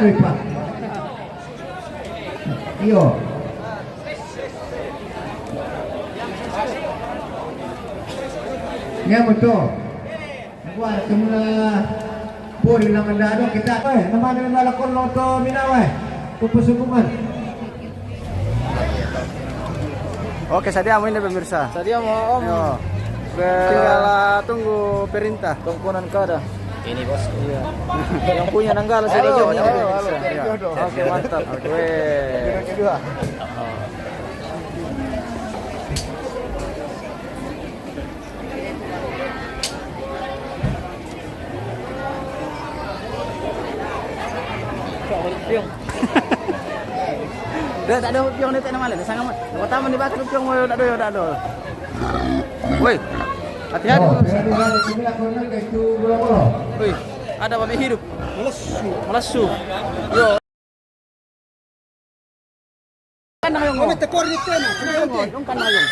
Pak. Iyo. Ya betul. Wah, semula puri lang andado kita. Naman na malakon loto minaway. Pupusukuman. Oke, sadiamo ini pemirsa. Sadiamo Om. Yo. Tinggal tunggu perintah. Tungkunan kada. Ini bos. Iya. Yang punya Nanggala saya Halo, jodoh. halo. Iya. Oke, mantap. Oke. Kedua. Piong. Dah tak ada piong ni tak nama lain. Sangat pertama ni batu piong mo dak do. Woi. Hati-hati pemirsa. Woi, ada babi hidup. Melesu. Yo. Kan nang yung. tekor dito na. Yung kan nang yung.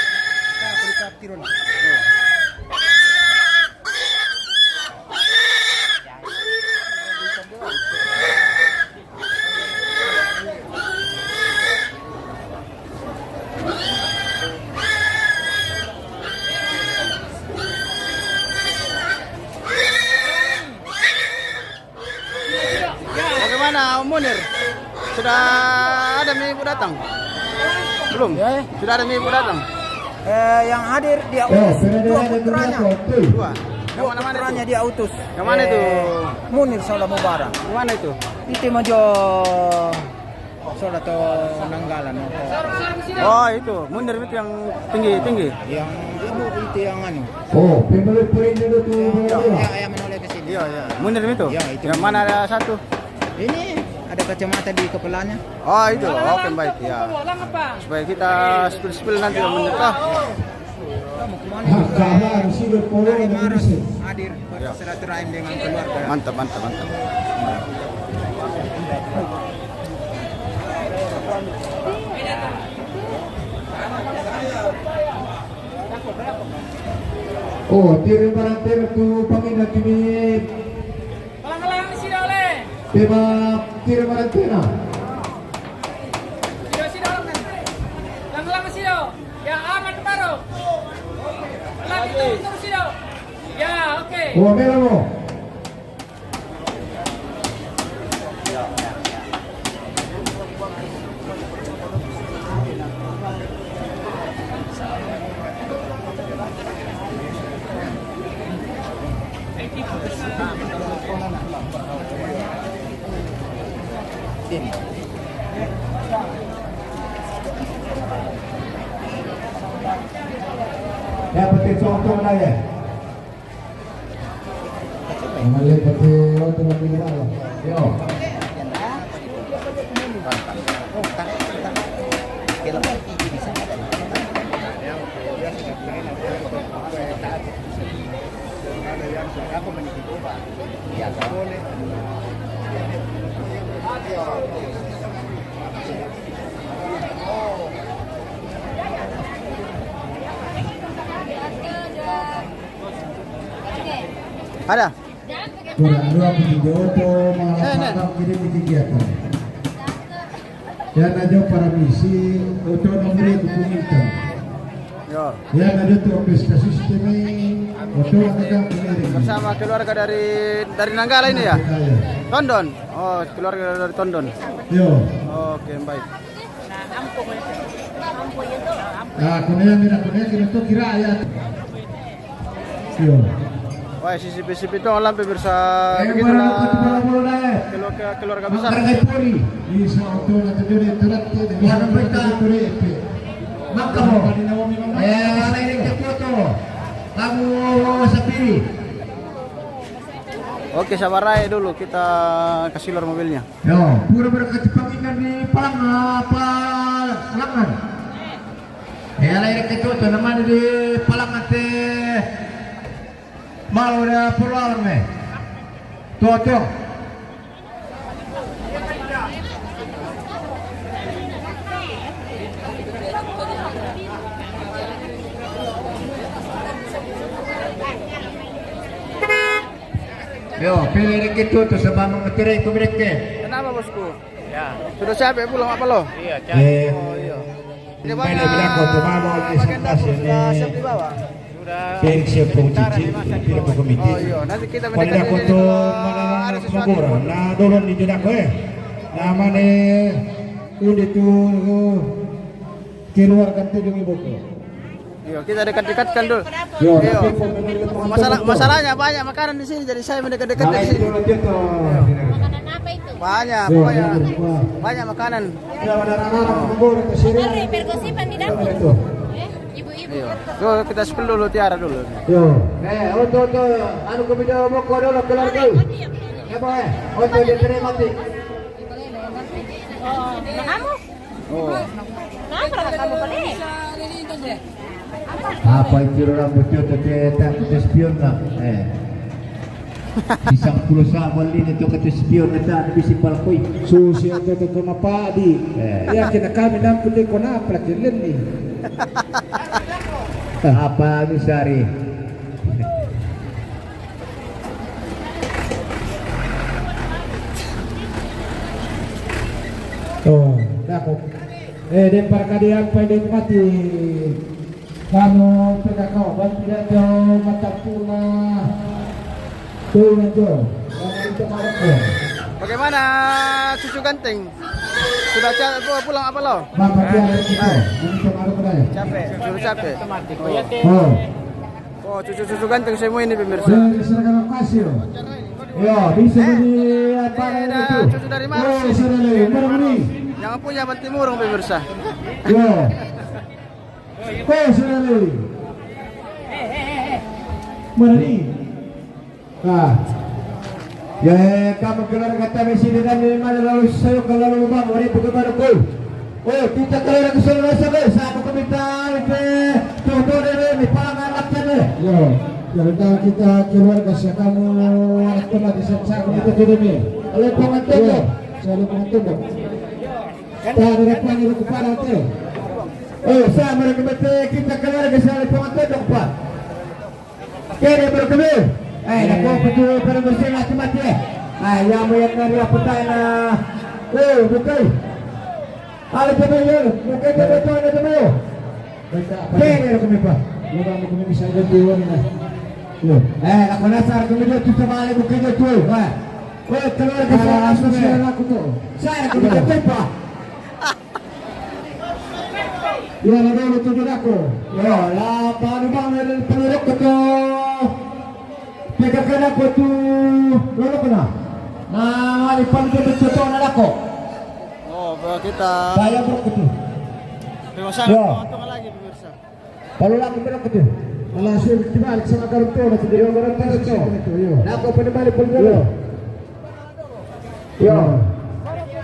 Bagaimana Om Munir? Sudah ada minggu datang? Belum? Ya. Sudah ada minggu datang? Yang hadir dia utus dua putranya. Dua. Yang mana-mana Putranya itu? dia utus. Yang mana itu? Munir Saula Mubarak. Yang mana itu? Itu majo Saula to Nanggala no. Oh itu, Munir itu yang tinggi. Yang ibu itu yang anu. Oh, pembeli dulu tuh. Yang menoleh ke sini. Iya. Munir itu? Ya, itu. Yang mana ada satu? Ini ada kacamata di kepalanya. Oh itu, oke baik ya. Supaya kita spill nanti Om Munir. Dari Maros hadir bersilaturahim dengan keluarga. Mantap. Oh, tiri barang tu pangina kini. Kalang-kalang sila oleh. Tema tiri barang tena. Sila oleh. Lang-lang sila. Ya, aman baru. Lagi turun sila. Ya, oke. Oh, meron mo. Dapat contoh na ya. Mali pati otro na pinalo. Yo. Ada? Kurang dua penjoto malah patang kiri kegiatan. Dan aja para misi untuk memberi dukungan. Yo. Ya ada tuh prestasi sistem untuk akan kembali. Bersama keluarga dari Nanggala ini ya? Tondon. Oh, keluarga dari Tondon. Yo. Oke, baik. Nah, kemudian kita tuh kira ayat. Yo. Wah, sisip-sisip itu alam pemirsa begitulah keluarga besar. Bisa untuk terjadi terjadi dengan mereka. Maka mo. Ini foto. Kamu sendiri. Oke, sabarai dulu kita kasih luar mobilnya. Yo, pura berkat panginan di Palangan. Lahir itu nama di Palangan teh. Malu dah pulang ni. Tuh. Yo, pilih itu tu sebab mengeterai tu mereka. apa bosku? Ya. Sudah capek pulang apa lo? Iya, Eh, Oh iya. Ini Main berlaku tu mama bagian dapur sudah siap dibawa. Peng siap kong cici, tidak kong komiti. Oh iya, nanti kita Pada mendekat aku ini tu kalau ada mana sesuatu. mengura, na doron di jenak ko Nama ni udah tu keluar kan tu demi buku. Iya, kita dekat-dekatkan dulu. Yo, Iya. tapi pun Masalahnya banyak makanan di sini, jadi saya mendekat-dekat Nah, di itu sini. dia tu. Makanan apa itu? Banyak, Yo, pokoknya wah. banyak makanan. Ya, anak-anak mengura tu sini. Mari bergosipan di dapur. Itu. Ibu-ibu. Iya. So, kita spill dulu Tiara dulu. Yo, untuk anu ko video mo ko dulu keluar dulu. Ya boy, untuk diterima mati. Kamu? Oh. Kenapa kamu balik? Apa itu rambut itu tak spion lah. Isang pulo sa bali nito kata spion na ta bisi palkoy. Susi ato to kenapa di? Ya kina kami nang putih kona platilin ni. Apa ni sari? Oh, dako. Den parkadian pa din mati. Kamu pegakau bantu dia jauh mata pula. Tuh nanti. Itu maroko. Bagaimana cucu ganteng? Sudah pulang apa lo? Bapak dia itu. Itu maroko dah. Capek, sudah capek. Oh. Oh, cucu-cucu ganteng semua ini pemirsa. Seragam kasih. Ya, bisa di apa itu? Cucu dari mana? Oh, sudah lagi. Mana ni? Yang punya Bantimurung pemirsa. Ya. Oh, sudah lagi. Mana ni? Ah. Ya, kamu keluar kata mesin dan di mana lalu saya keluar rumah, mari buka baru kau. Oh, kita keluar ke sana saja. Saya mau minta itu. Contoh dari pangan anak ni. Ya. Kalau kita keluar ke sana kamu aku di sana kita tu ni. Oleh pengantin. Saya pengantin. Tak ada depan itu kepada tu. Oh, saya mereka kita keluar ke sana pengantin dok pak. Kira berkebun. Aku betul pada mesin mati-mati. Yang melihat dari apa tanya. Oh, bukan. Ada teman bukan betul ada teman. Kira kami pak. Lupa kami bisa jadi orang ni. Aku nasar kemudian kita balik bukan itu. Keluar ke sana aku tu. Saya kemudian apa? Ya, lalu itu aku. Ya, lah baru dari peluruk itu. Pegakan aku tu, lalu kena. Nah, ini paling bercontoh anak aku. Oh, kita Saya beruk itu. terima kasih. Ya. Tunggu lagi pemirsa. Kalau aku beruk itu. Alah, saya balik sama karun tu, nanti dia orang terus tu. Aku pada balik peluruk. Ya.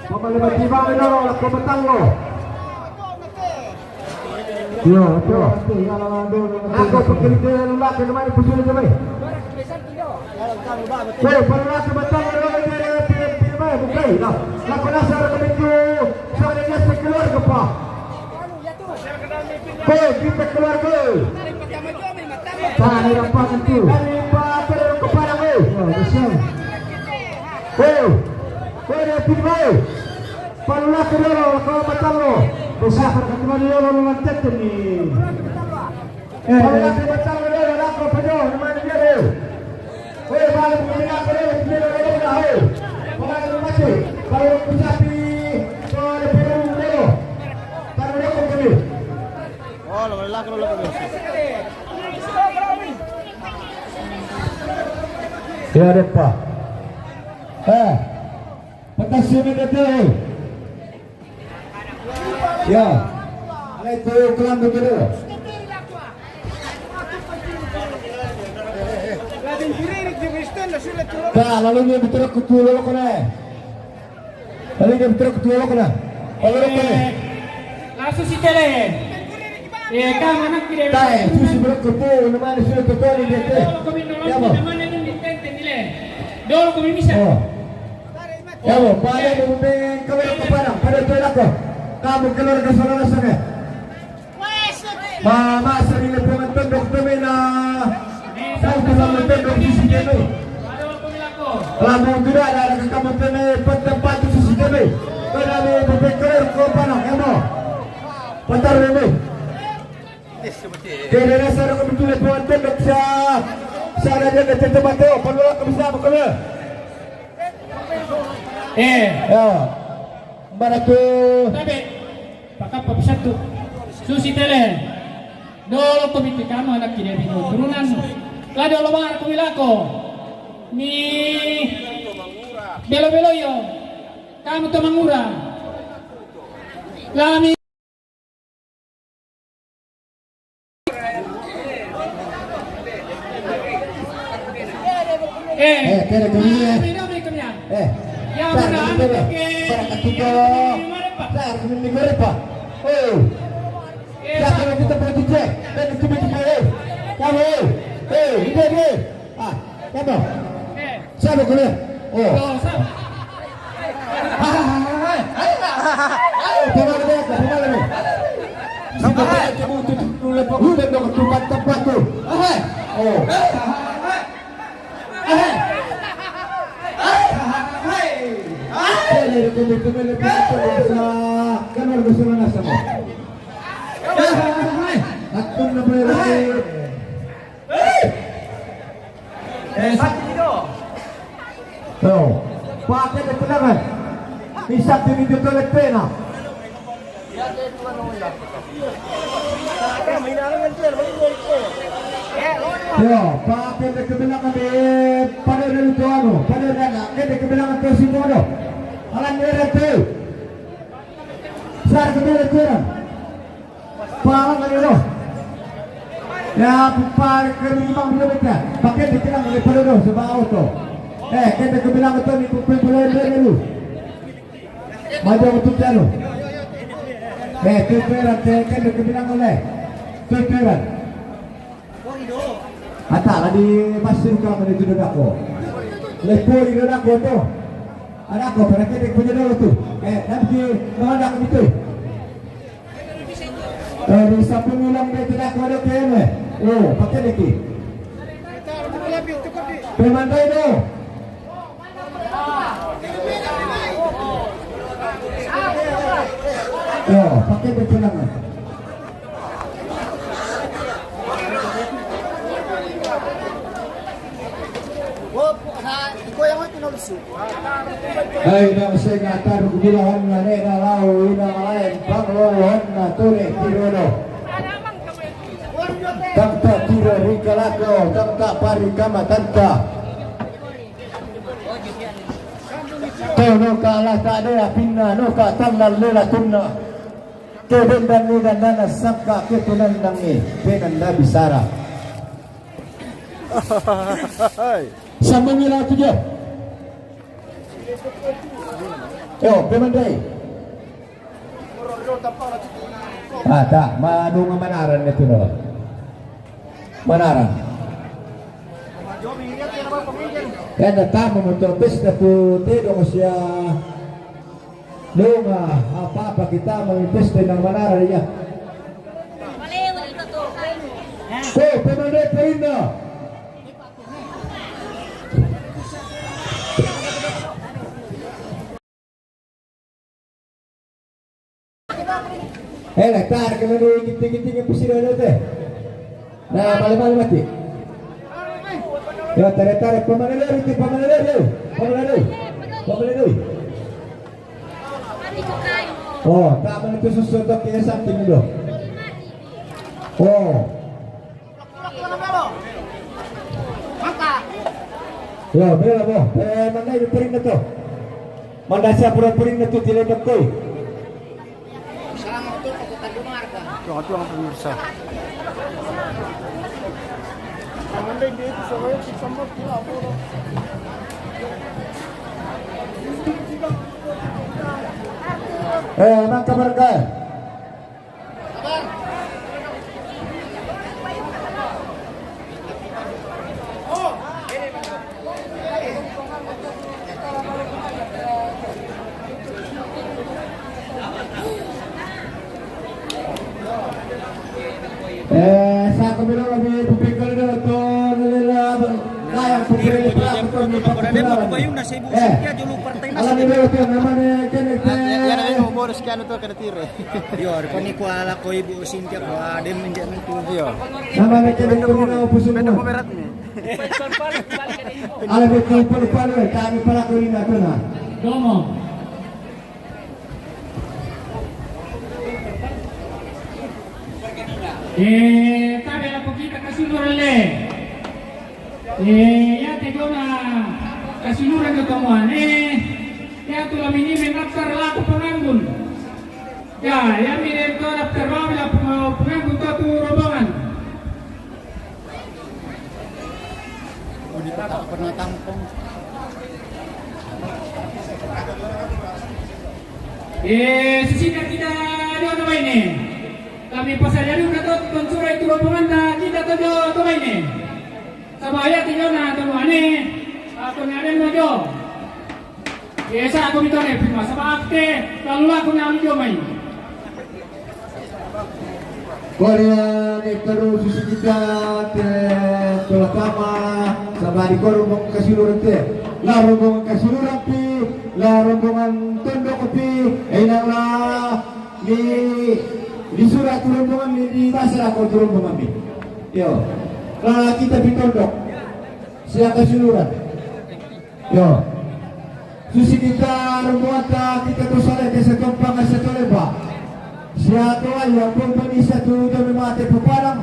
Mama lepas tiba ni aku betang lo. Ya, tu. Aku pekerja lelaki kemana pusul je mai. Saya pernah sebentar orang dari firman bukan. Aku nasar kebetu. Saya dia keluar ke apa? Kita keluar ke. Tadi apa itu? Dari apa kepala ke? Oh, besar. Dia firman. Pernah keluar kalau betul lo. Besar perkataan dia orang lantet ni. Pernah betul dia aku pedo mana dia dia. Balik mengenai apa dia dia dah. Orang masih kalau kusapi kalau perlu dia. Taruh dia ke. Oh, lalu pemirsa. Ya depa. Petas sini dekat. Ya. Itu kelam betul. Dah, lalu dia betul ketua lo kena. Lalu dia betul ketua lo kena. Kalau lo kena. Langsung si tele. Kamu anak kira. Dah, susi betul ketua. Nama dia sudah ketua ni dia. Dolo kami nolong Ya, di Bo. mana itu ditenten nilai. Dolo kami bisa. Oh. Ya, Bo. Pada dia keluar ke padang. Pada tu aku. Kamu keluar ke sana sana. Mama sering lepas tendok temena. Saya pernah tendok di sini. Dolo kami lako. Lalu tidak ada kamu tempat itu sisi Demi. Kami berpikir ke panah kamu. Pantar demi. Kira rasa aku betul buat tembak sah. Sana dia ke tempat tu. Panggil aku bisa apa? Ya. Mana tu? Tapi, baka pabisat tu. Susi tele. Dolo to biti kamu anak kiri bino. Turunan. Lado lomar kumilako. Ni belo-belo yo. Kamu to mangura. Lami Kira kami. kami. Ya benar. Para ketiga. Saya kami mereka. Oh. Ya kalau kita pergi cek dan kita pergi. Kamu. Ini. Kamu. Siapa kau? Oh. Pemana? Sampai kamu tutup lepas hutan dong tempat tu. Oh. Kan harus bersama sama. Aku nak beri. Tuh, pakai ketenangan. Bisa diminta toilet pena. Yo, pakai ketenangan di pada dari tuanu, pada dari ketenangan Tosimodo. Alan merah tu. Sar ketenangan kurang. Palang kali lo. Ya, pupar kelimang kilometer. Pakai ketenangan di pada lo sebab auto. Kita ketenangan tu ni pupil boleh dulu. Maju untuk jalur. Tukeran, kita ketenangan oleh. Tukeran. Atalah di pasir kalau itu dah aku. Lepo di dah aku tu. Ada aku pada kita punya dulu tu. Nanti mana aku itu. Di samping ulang dia tidak aku ada kene. Oh, pakai lagi. Pemandai tu. Yo, pakai ketenangan. Ay, nang sengatar kubilahan na nena lao ina lain panglohan na tune tirono. Tanta tiro rikalako, tanta parikama tanta. Tono kalah tak ada pinna, no ka tangal lela tunna. Kebendan ni dan nana sangka ketunan nangi, penanda bisara. Sama mila tujuh. Yo, pemandai. Tak, madung manaran itu no. Manaran. Kan datang memutar pesta tu tidak masih lunga apa kita mengimpes dengan manaran ya. So, pemandai perinda. Letar kalau dia tinggi-tinggi pusing ada tu. Nah, malam-malam mati. Ya, tarik-tarik pemana dulu. Oh, tak mana tu sesuatu yang samping dulu. Oh. Ya, bela boh. Mana itu pering tu? Mana siapa pering tu tidak betul. Itu ang pemirsa. Emang kabar kah? Sa kabila kami pupikal na ito nila kaya pupikal na ito Nasa ibu Sofia dulu partai alam nila ito naman terus kian itu kada tire. Yo, depan ni ko ala ko Ibu Cynthia ko adem menjak mentu. Iya. Nama mereka benda na upo Benda semua. berat nih. Ala betul palo kami para ko rin ato na. Domo. Tabi la poquita kasunuran le. Ya te dona kasunuran ko tamuan. Ya tu la minime daftar laku penganggun. Ya minime to daftar bawah la penganggun to tu rombongan. Wanita tak pernah tampung. Sesikat kita dia apa ini? Kami pasal jadi kata tonsura itu rombongan dah kita tu apa ini? Sabaya tinggal na tu ane. Aku ni ada mojo. Biasa aku minta ni firma sebab akte lalu aku nak mojo main. Korea terus susi kita terutama sabari ko rombongan kasiluran te. La rombongan kasiluran pi, la rombongan tondok pi, nang la di surat rombongan di bahasa ko rombongan pi. Yo. La kita pi tondok. Siapa kasiluran? Yo. Susi kita rombongan kita tu soleh desa Tompang satu leba. Siapa yang perempuan satu jam mati peparang,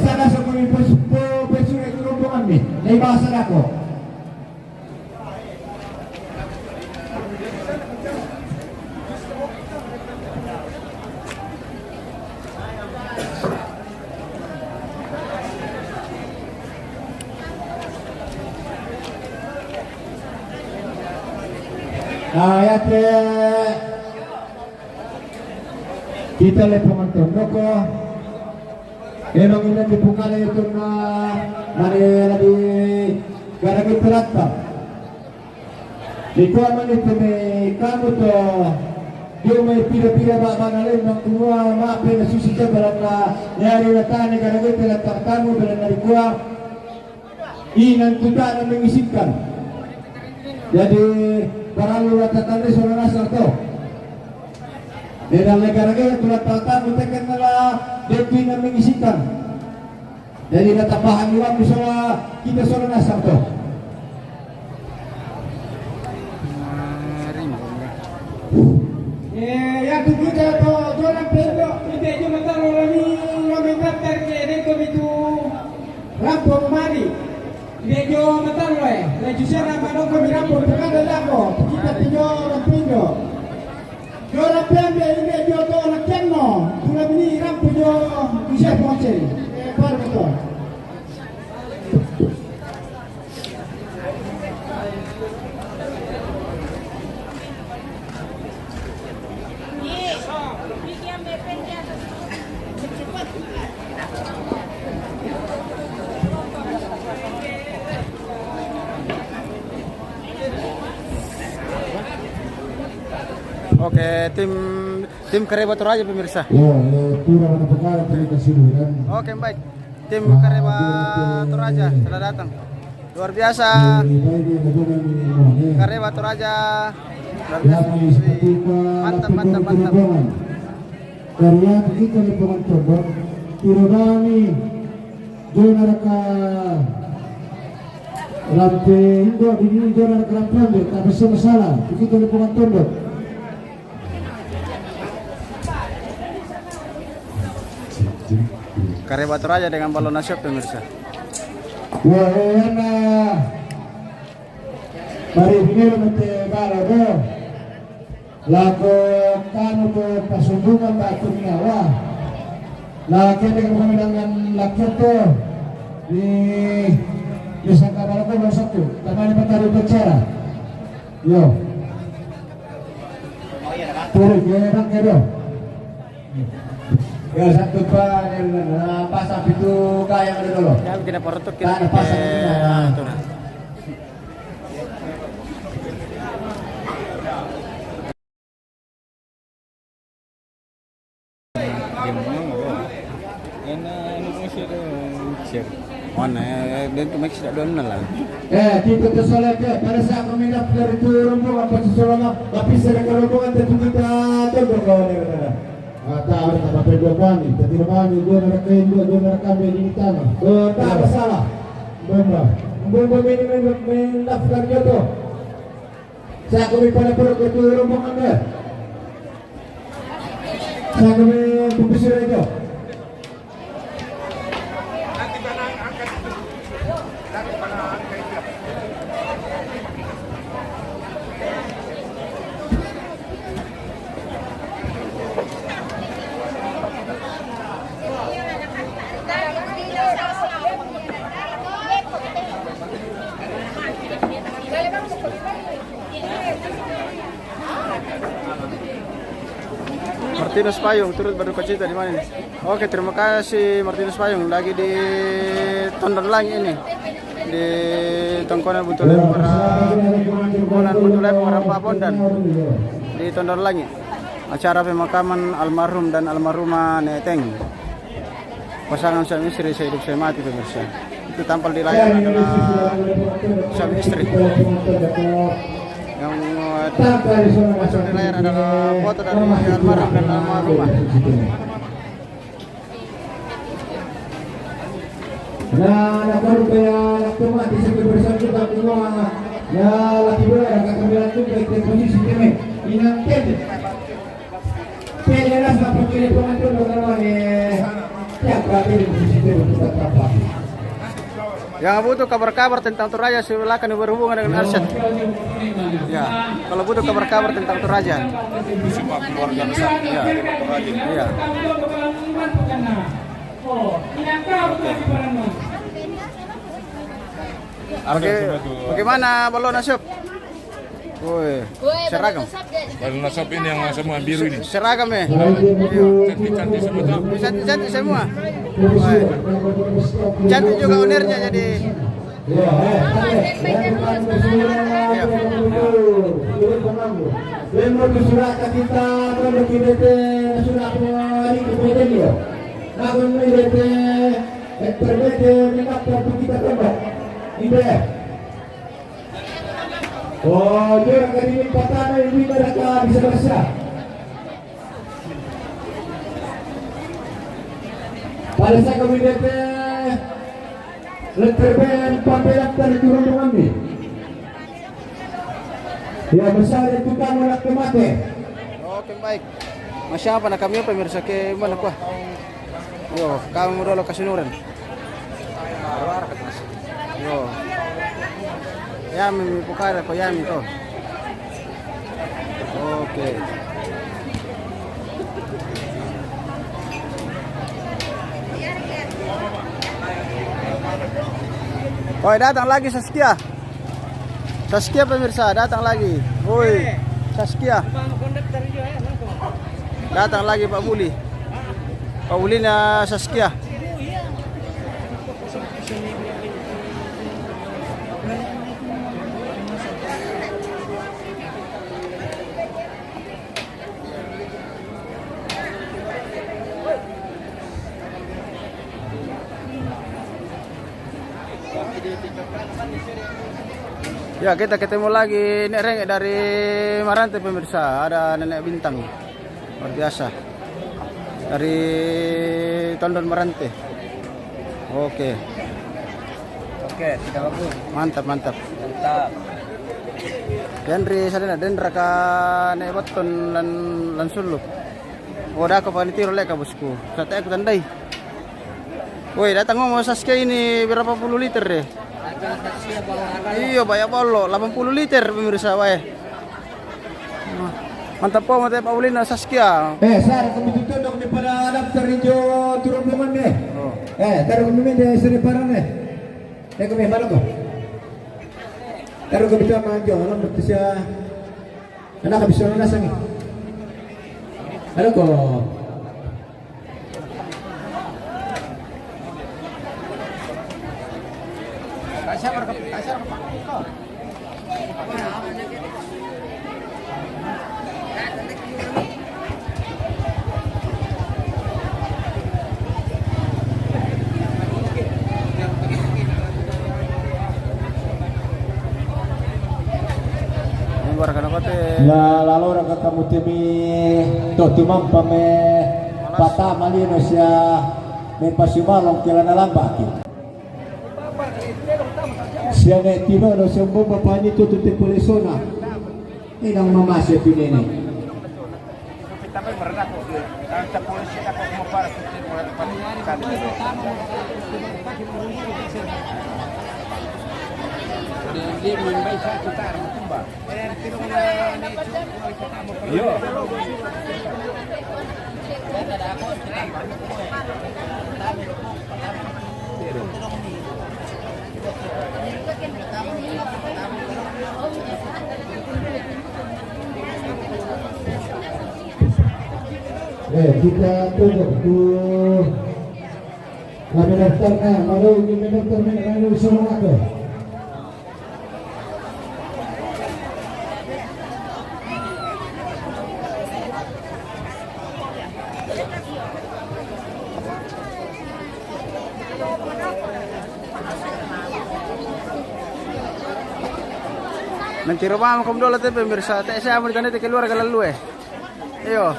sana sekali pesurai itu rombongan ni, dari bahasa aku. Ya kita le penonton doko emang ini dibuka itu na mari lagi gara-gara terata di kuaman itu me kamu to dia mai pira-pira baba nale nang tua ma pena susi ke barana nyari natane gara-gara terata kamu barana di kuah inan kita na mengizinkan jadi paralu ratatan saudara sarto dalam negara-negara tulah tata mentekan malah depi yang mengisikan. Jadi data bahan iwan misalnya kita soal nasab tu. Ya tu kita tu orang pendok kita cuma tahu lagi orang daftar ke dekom itu rampung mari. Dia jo mata loe. Lagi sana mana kami rampung terkada lago. Kita pinjau orang pendok. Jora pembe ini dia tu orang kenno, sudah bini rampu jo bisa ponsel, par betul. Oke, tim Kareba Toraja pemirsa. Ya, turun apa perkara dari kasiluran. Oke, baik. Tim Kareba Toraja telah datang. Luar biasa. Kareba Toraja. Luar biasa. Mantap. Karya kita di penonton Tirobani Jonaraka Lampe Indo ini Jonaraka Lampe tak bisa masalah kita di penonton. Kareba Toraja dengan balon nasyap pemirsa. Wahana mari binir mete balado lako kanu to pasundungan batu minawa laki dengan pemandangan lakyat to di sangka balado nomor 1 tamani matari bicara yo turun gerang kedo. Ya satu pa pasang pintu kaya ada dulu. Ya tidak perlu tuh Nah, pasang itu nah. Dan tu make sudah doan lah. Kita tersolek pada saat kami daftar itu rombongan pasti selama tapi sedang rombongan tentu kita contoh kawan yang ada. Tak ada sampai 2 kali, tapi kami 2 kami di tanah. Tak masalah. Benar. Mendaftar jodoh. Saya kami pada perut itu rombongan dia. Saya kami pembesar itu. Martinus Payung turut berduka cita di mana nih? Oke, terima kasih Martinus Payung lagi di Tondor Langi ini. Di Tongkonan Buntulai Bondan di Tondor Langi. Acara pemakaman almarhum dan almarhumah Neteng. Pasangan suami istri saya hidup saya mati pemirsa. Itu tampil di layar adalah suami istri. Yang masuk di layar adalah foto dari almarhum dan almarhumah. Nah, baru kayak cuma di sini bersangkutan semua. Ya, lagi dua agak sembilan tu baik posisi kami. Ingatkan. Saya rasa pakai pengatur dengan tiap kali di posisi kita apa. Yang butuh kabar-kabar tentang Toraja silakan berhubungan dengan Arsyad. Ya, kalau butuh kabar-kabar tentang Toraja. Semua keluarga besar ya, Toraja. Iya. Oke, bagaimana balon nasib? Woi, seragam. Balon nasab ini yang semua biru ini. Seragam ya? Cantik-cantik semua tuh. Cantik semua. Woi. Cantik juga unernya jadi. Surat kita produk kita sudah hari kemudian dia. Namun kita berbeda dengan apa kita tambah. Ini. Oh, dia akan dilimpahkan ini mereka bisa baca. Pada saat kemudian leterben pampelan dari turun mengambil. Ya besar itu kan anak kemate. Oke baik. Masya apa nak kami pemirsa ke mana kuah? Yo, kamu dulu kasih nuran. Yo. Ya mimi pukar ko yami to. Oke. Oi, datang lagi Saskia. Saskia pemirsa, datang lagi. Woi, Saskia. Datang lagi Pak Muli. Pak Muli na Saskia. Ya, kita ketemu lagi Nek Rengek dari Marante pemirsa. Ada Nenek Bintang. Luar biasa. Dari Tondor Marante. Oke. Oke, tidak bagus. Mantap, mantap. Mantap. Henry sadena dendra ka Nek Baton lan suluk. Oda ko panitiro leka bosku. Sate aku tandai. Woi, datang ngomong Saskia ini berapa puluh liter deh? Iya banyak bolo, 80 liter pemirsa wae. Mantap po mate Paulina Saskia. Sar kami tutundok di pada daftar hijau turun teman deh. Taruh kami deh seri parang deh. Kami mana kok? Taruh kami tu maju, alam bertisya. Anak habis orang nasang. Ada kok. Ini barang apa teh? Ya lalu orang kamu temi to tumampa me pata malino siya me pasumalong kila na lambaki. Siya ne tinono siya bomba pa ni to pulisona. Inang mamasya pinini. Tapi merendah kok dia. Sa polisi ako kumapara sa Yo. Kita tunggu tu kami daftarkan baru kita daftarkan kami semua ke. Mentiro mama kamu dulu tuh pemirsa, saya mau ditanda keluar ke lalu Iyo,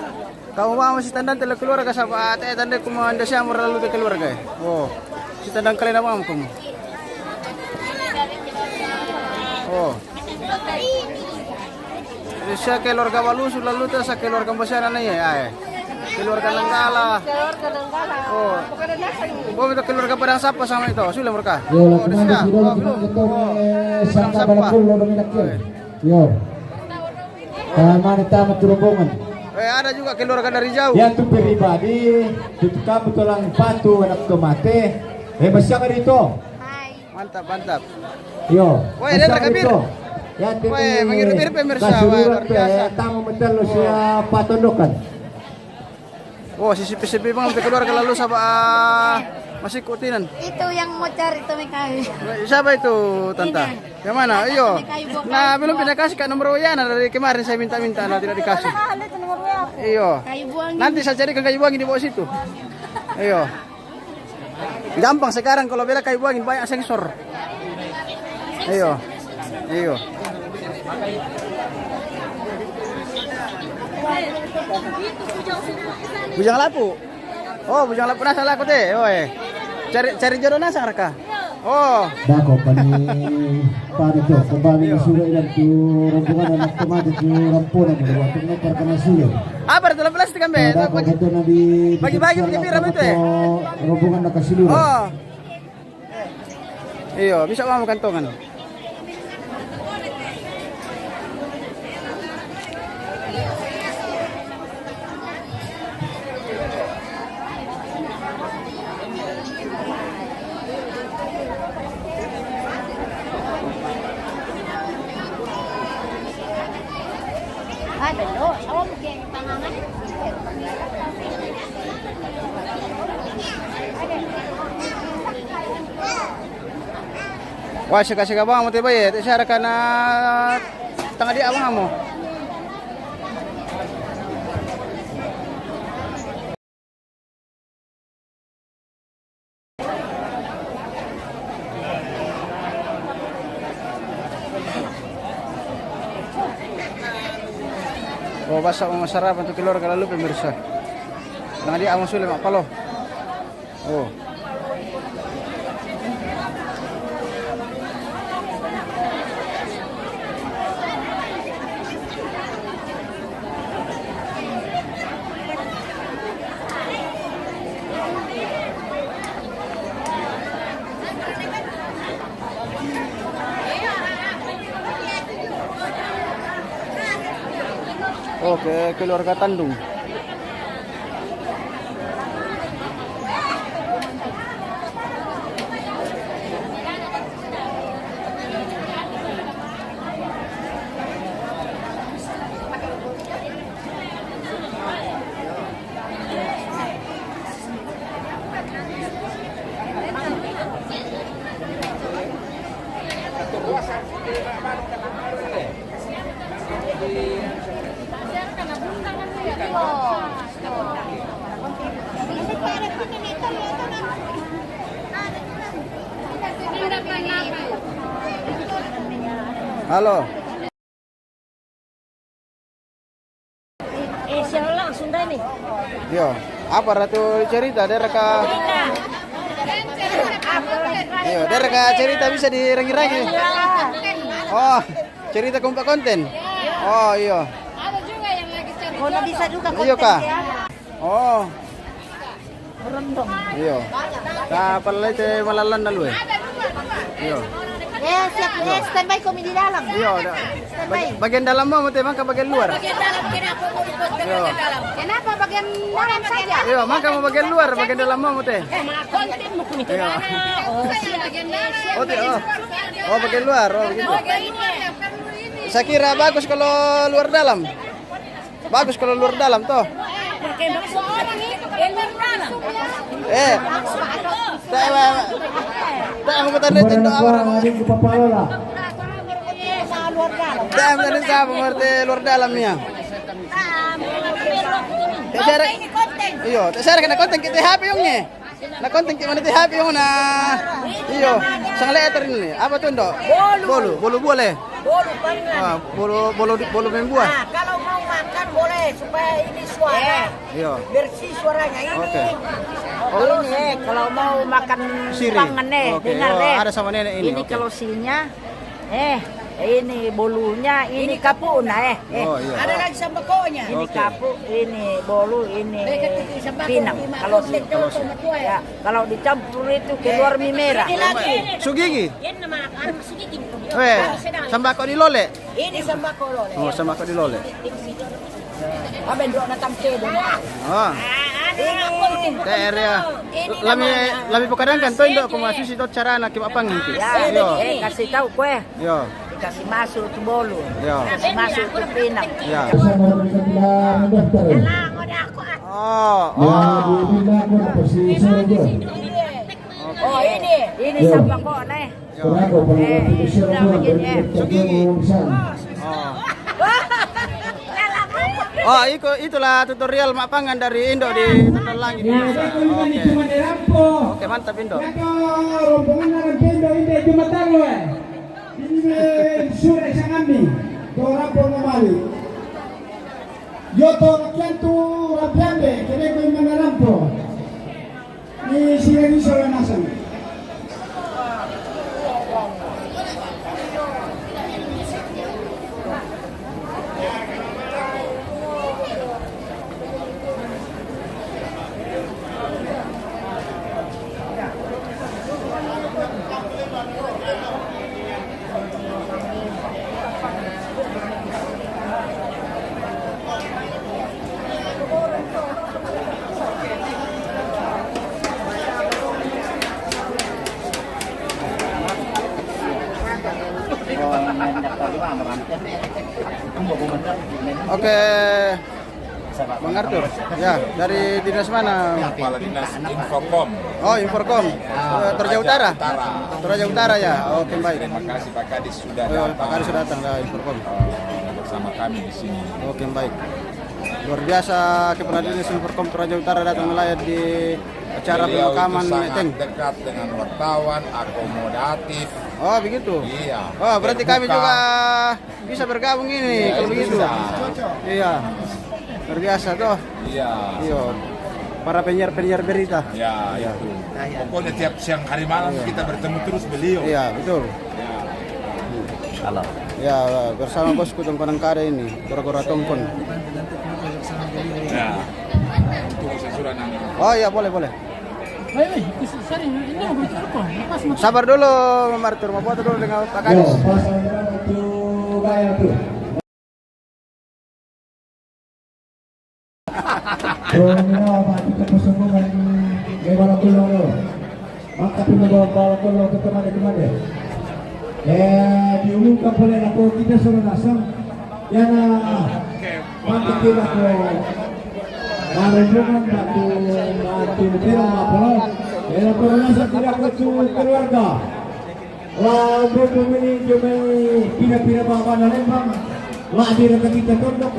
kamu mau si tandang tele keluarga sahabat, tanda kumanda siya mo lalu ke keluarga. Oh, si tandang kalian apa kamu? Oh, siya keluarga Walusu lalu tuh sa keluarga Basyaran na ya, keluarga Nanggala. Oh, oh itu keluarga Padang Sapa sama itu, sudah mereka. Oh, di sini. Padang Sapa. Yo. Mana tamat rombongan. Ada juga keluarga dari jauh. Ya tu pribadi, tu kamu tulang patu anak kemate. Masya ka dito. Mantap, mantap. Yo. Woi, Dendra Kabir. Ya, woi, mengirip-irip pemirsa. Luar biasa. Tamu metal siya patondokan. Oh, si sipi-sipi bang keluarga lalu sama masih kutinan. Itu yang mau cari itu Mekai. Siapa itu, Tanta? Yang mana? Iyo. Nah, belum pindah kasih Kak nomor WA dari kemarin saya minta-minta, nah tidak dikasih. Iyo. Nanti saya carikan kayu buangin di bawah situ. Iyo. Gampang sekarang kalau bela kayu buangin banyak sensor. Iyo. Iyo. Bujang lapu. Oh, bujang lapu nasa laku teh. Oi. Cari jodoh nasa raka. Oh. Dako pani pada to kembali sudah dan tu rombongan anak kemati tu rampunan dari waktu nekar kana sudah. Apa dalam plastik kan be? Bagi-bagi punya piram itu ya. Rombongan nak kasih Oh. Iyo, bisa mau kantongan. Ada loh, awak pakai tangan. Wah, kasih bang mau tiba ya. Saya rekan tengah dia abang kamu. Oh, basa mga sarap untuk keluarga lalu pemirsa. Tengah dia abang sulit mak palo. Oh. Oke, keluarga Tandung. Halo. Siya langsung dah nih. Yo, apa ratu cerita dari ka? Yo, dari ka cerita bisa dirangi-rangi. Oh, cerita kompak konten. Oh, iya. Ada juga yang lagi cari. Oh, bisa juga Iya kah? Oh, Merondong. iya. Kapal itu malalan na lu eh. Iya. Siap. Standby kami di dalam. Iya, bagian dalam mau mesti mangka bagian luar. Bagian dalam kenapa mau ikut Iya. bagian dalam? Kenapa bagian dalam saja? Iya, mangka mau bagian luar, bagian dalam mau mesti. Konten mau kami ke Iya. mana? Oh, siap bagian dalam. Oh, bagian luar, oh begitu. Bagian luar. Saya kira bagus kalau luar dalam. Bagus kalau luar dalam toh. Pakai maksud orang ini luar dalam. Tak mau tanda itu doa orang. Adik kepala lah. Luar dalam. Tak mau tanda siapa mengerti luar dalamnya. Konten ini konten. Iyo, saya kena konten kita HP yongnya. Na konten kita mana HP yung na. Iyo, sang letter ini. Apa tuh ndok? Bolu boleh. Bolu pangan. Bolu main buah. Nah, kalau mau makan boleh supaya ini suara Iyo. bersih suaranya ini. Oke. Kalau kalau mau makan Siri. pangan Oke, dengar oh, ada sama nenek ini. Ini Oke. kalau sininya ini bolunya, ini kapuna Oh, iya. Ada lagi sambakonya. Ini Oke. kapu, ini bolu, ini pinang. Kalau ya, kalau dicampur itu keluar mie merah. Sugigi. Sambako di lole. Ini sambako loh. Oh, sambako di lole. Aben do na tamkedo na. Oh. Ini TR ya. Lami pokadangkan to indo kumasusi to cara na kimapang inti. ya, Yo. kasih tahu kue. Yo. Dikasih masuk ke bolu. Yo. Kasih masuk ke pinang. Ya. Sama mereka bilang daftar. Oh. Ya, dipindah ke posisi saja. Oh ini Ya. sambako nih. Kenapa kalau posisi saja dari Oh, itulah tutorial mapangan dari Indo di Tanah Langit. Ya, baik ko ni cuma dirampo. Oke, mantap Indo. Yako rombongan na ng pendo hindi Jumatan lo eh. Ini sure sa kami. Tora po mamali. Yo to rakyatu rabyande kene ko yung manarampo. Ni sila ni sila nasan. Oke. Bang Arthur. Ya, dari dinas mana? Kepala Dinas Infocom. Oh, Inforkom. Toraja Utara. Toraja Utara ya. Oke, baik. Terima kasih Pak Kadis sudah Oh, datang Pak Kali sudah datang dari Inforkom. bersama kami di sini. Oke, baik. Luar biasa Kepala Dinas Inforkom Toraja Utara datang melayat di acara Beliau pemakaman itu sangat Eteng. dekat dengan wartawan, akomodatif. Oh, begitu. Iya. Oh, berarti kami terbuka. juga bisa bergabung ini Ya, kalau begitu. bisa. Iya. Luar biasa toh. Iya. Iya. Para penyiar berita. Ya, itu. Pokoknya tiap siang hari malam kita bertemu terus beliau. Iya, betul. Halo. Ya, bersama bosku Tongkonang Kare ini, Gora-Gora Tongkon. Ya. Itu sesudah nanti. Oh iya, boleh. Sabar dulu, Martur. Mau foto dulu dengan Pak Yo, Kadis. pasal itu bayar tuh. Romeo mati ke pesembungan Gebala Kuloro. Maka pinagbawa Kuloro ke kemana-kemana. Diumumkan oleh aku kita suruh nasam. Yang mantap kita ko. Marungan batu pirang mapolo. Yang perunasa tidak ke keluarga. Lalu ini cuma pina-pina bapa na lembang. Lah di kita tunduk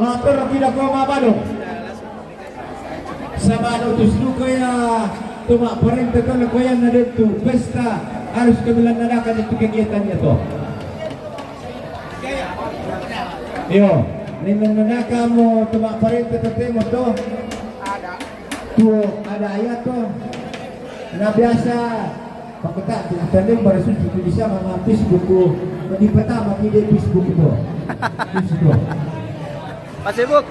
lapor tidak ko mabado. Sabado tusnu kaya tuma perintah kan kaya na dito pesta harus kebilang nadakan itu kegiatannya to. Yo, Ni mana kamu tumak parit tetep moto. Ada. Tuh ada ayat tuh. Nah biasa paketa tadi baru sudah bisa mengampis buku di pertama di Facebook itu. Facebook. Facebook.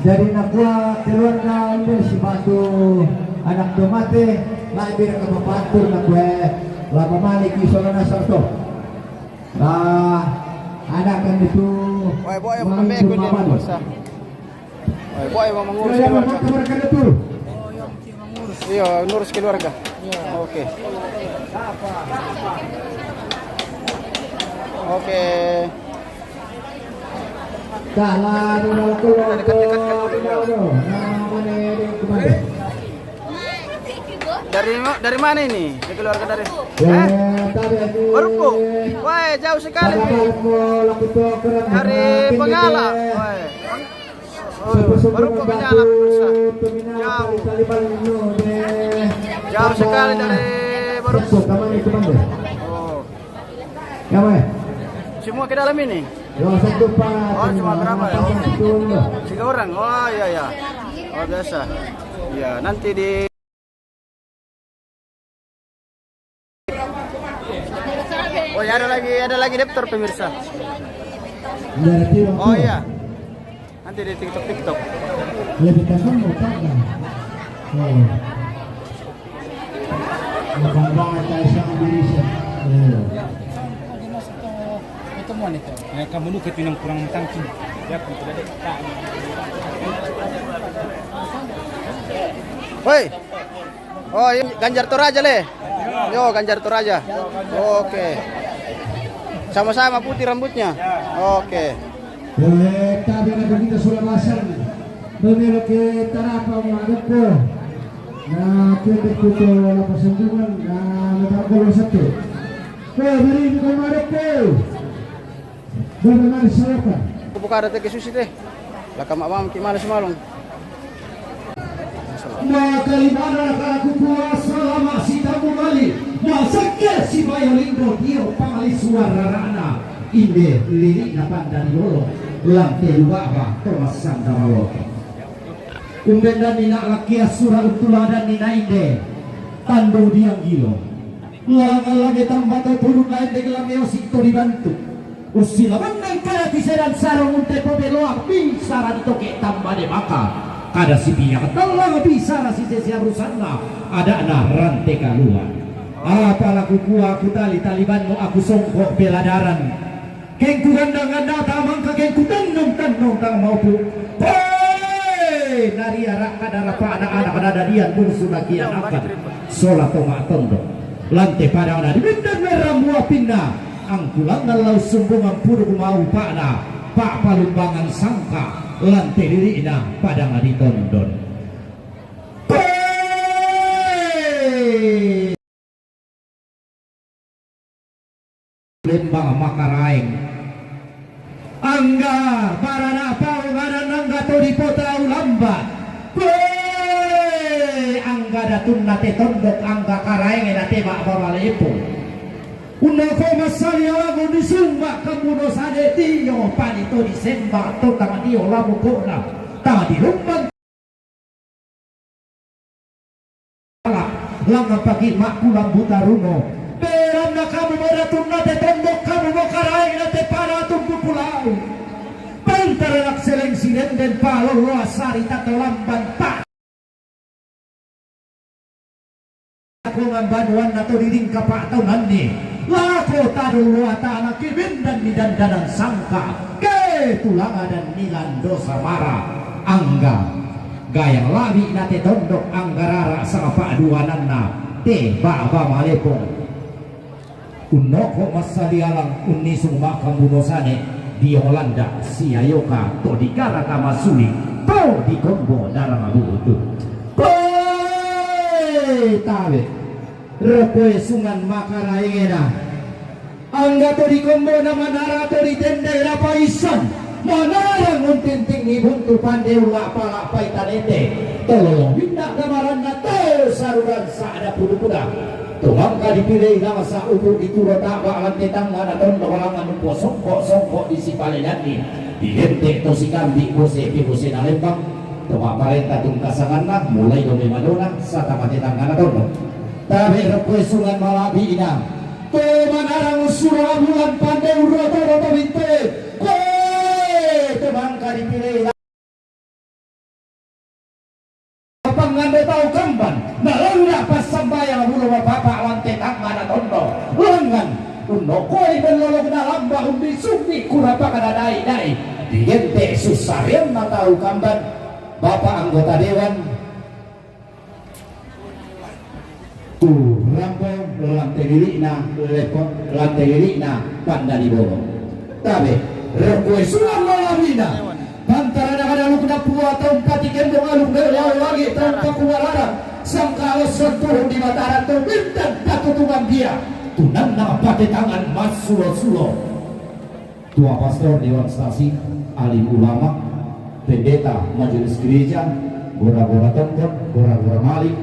Dari nakwa keluarga ini si batu anak domate laibir ke mapatur nakwe lama malik isolana sarto. Nah anak kan itu. Wah, boy mau mengeko dia mengurus. Wah, boy mau mengurus keluarga. Iya, ngurus keluarga. Oke. Oke. Jalan Dekat-dekat kamu dulu. Dari mana ini? Dari keluarga dari? Baruko. Wah, jauh sekali. Dari Bengalan. Wah. Baruko Bengalan. Jauh. Jauh sekali dari Baruko. Oh. Semua ke dalam ini? Oh, cuma berapa ya? Oh, 3 orang. Oh, iya ya. Oh, biasa. Iya, nanti di Oh ya, ada lagi daftar pemirsa. Oh iya. Nanti di TikTok. Lebih tekan mau tak? Oh. Bangga tayo Indonesia. Pertemuan itu. Kamu lu ketinang kurang tangki. Ya, tidak ada. Woi. Oh, ini Ganjar Toraja le. Yo, Ganjar Toraja. Oke. Sama-sama putih rambutnya. Oke. Tabi na kita sudah masang. Bumilo ke tarapa umagat ko. Na pwede ko ito lapasandugan na natakulo sa ito. Kaya beri ko umagat ko. Bagaimana siapa? Buka ada ke susi teh. Lah kamak mam ki mana semalung. Makalimana aku puasa lama si tamu bali. Masaknya si Bayolindo dia pamali suara rana. Inde lirik na pandan yolo. Lantai luaba Thomas Sandamalo. Umbenda nina lakia surah utuladan nina inde. Tando diang gilo. Lagi tambah turun lain degelam eosik to dibantu. Usila menang kaya kiseran sarong unte pobeloa bisa raditoke tambah de maka. Kada si biya katalang bisa si sesia rusana ada na rante kaluan. Apa laku kuah aku taliban mo aku songkok beladaran. Kengku ganda tamang ka kengku tanong tang maupu. Hei nari arak kadara pa anak-anak ada dian pun sudah kian akan. Sola tomak tondo. Lante pada ada di bintang merah mua pindah. Angkulang nalau sumbungan puru mau pakna. Pak palumbangan sangka. Lantai diri ina pada ngadi tondon. Lembang makaraeng. Angga barana pau ngaran angga to di pota ulamba. Angga datun nate tondok angga karaeng nate bak babalepo. Una koma salia lagu disumba kamu sade tiyo panito disemba to tangan dio lamu kona tadi lumbang langa pagi makku lambuta runo beram na kamu beratun nate tondok kamu bokarai nate para tumpu pulau pantara nak seleng silen dan palo luasari tato lamban pak aku ngambanuan nato diding kapak tahunan nih lako tadu luata anak kibin dan midandanan sangka ke tulanga dan nilan dosa marah angga gayang labi nate tondok anggarara sama pak duananna te baba malepong unoko masalialang unisung makam bunosane di Holanda si ayoka to di karaka masuli to di kombo darang abu itu tabe repoe sungan makaraengena angga to di kombo na manara to di tendai rapaisan manarang untinting ibuntu pandeu lapa paitanete tolong bindak gamaran na to saruran saada pudu-puda Tuhan ka dipilih na sa upo ituro taba alam tetang na ton walang anu songkok di si palinati dihente to si kambi bose bose na lembang tuwa parenta tung kasangan na mulai do madona sa tapat tetang na ton tabe requestungan malabi ina to manarang surah bulan pandai roto binte ko Tuhan ka dipilih pangande tau kamban nalangga pas sambayang bulu bapak lantai tangan tondo lengan undo koi belolong na lamba undi sumbi kurapa kada dai diente susarian na tau kamban bapak anggota dewan tuh rampong lantai diri na panda di bawah tabe requestungan malamina antara kadang kena puas tahun patikan doang berlalu lagi tanpa kuarara sangka sentuh di mataran terbintang patutungan dia tunan apa di tangan mas sulo tua pastor dewan stasi alim ulama pendeta majelis gereja gora-gora tonton gora-gora malik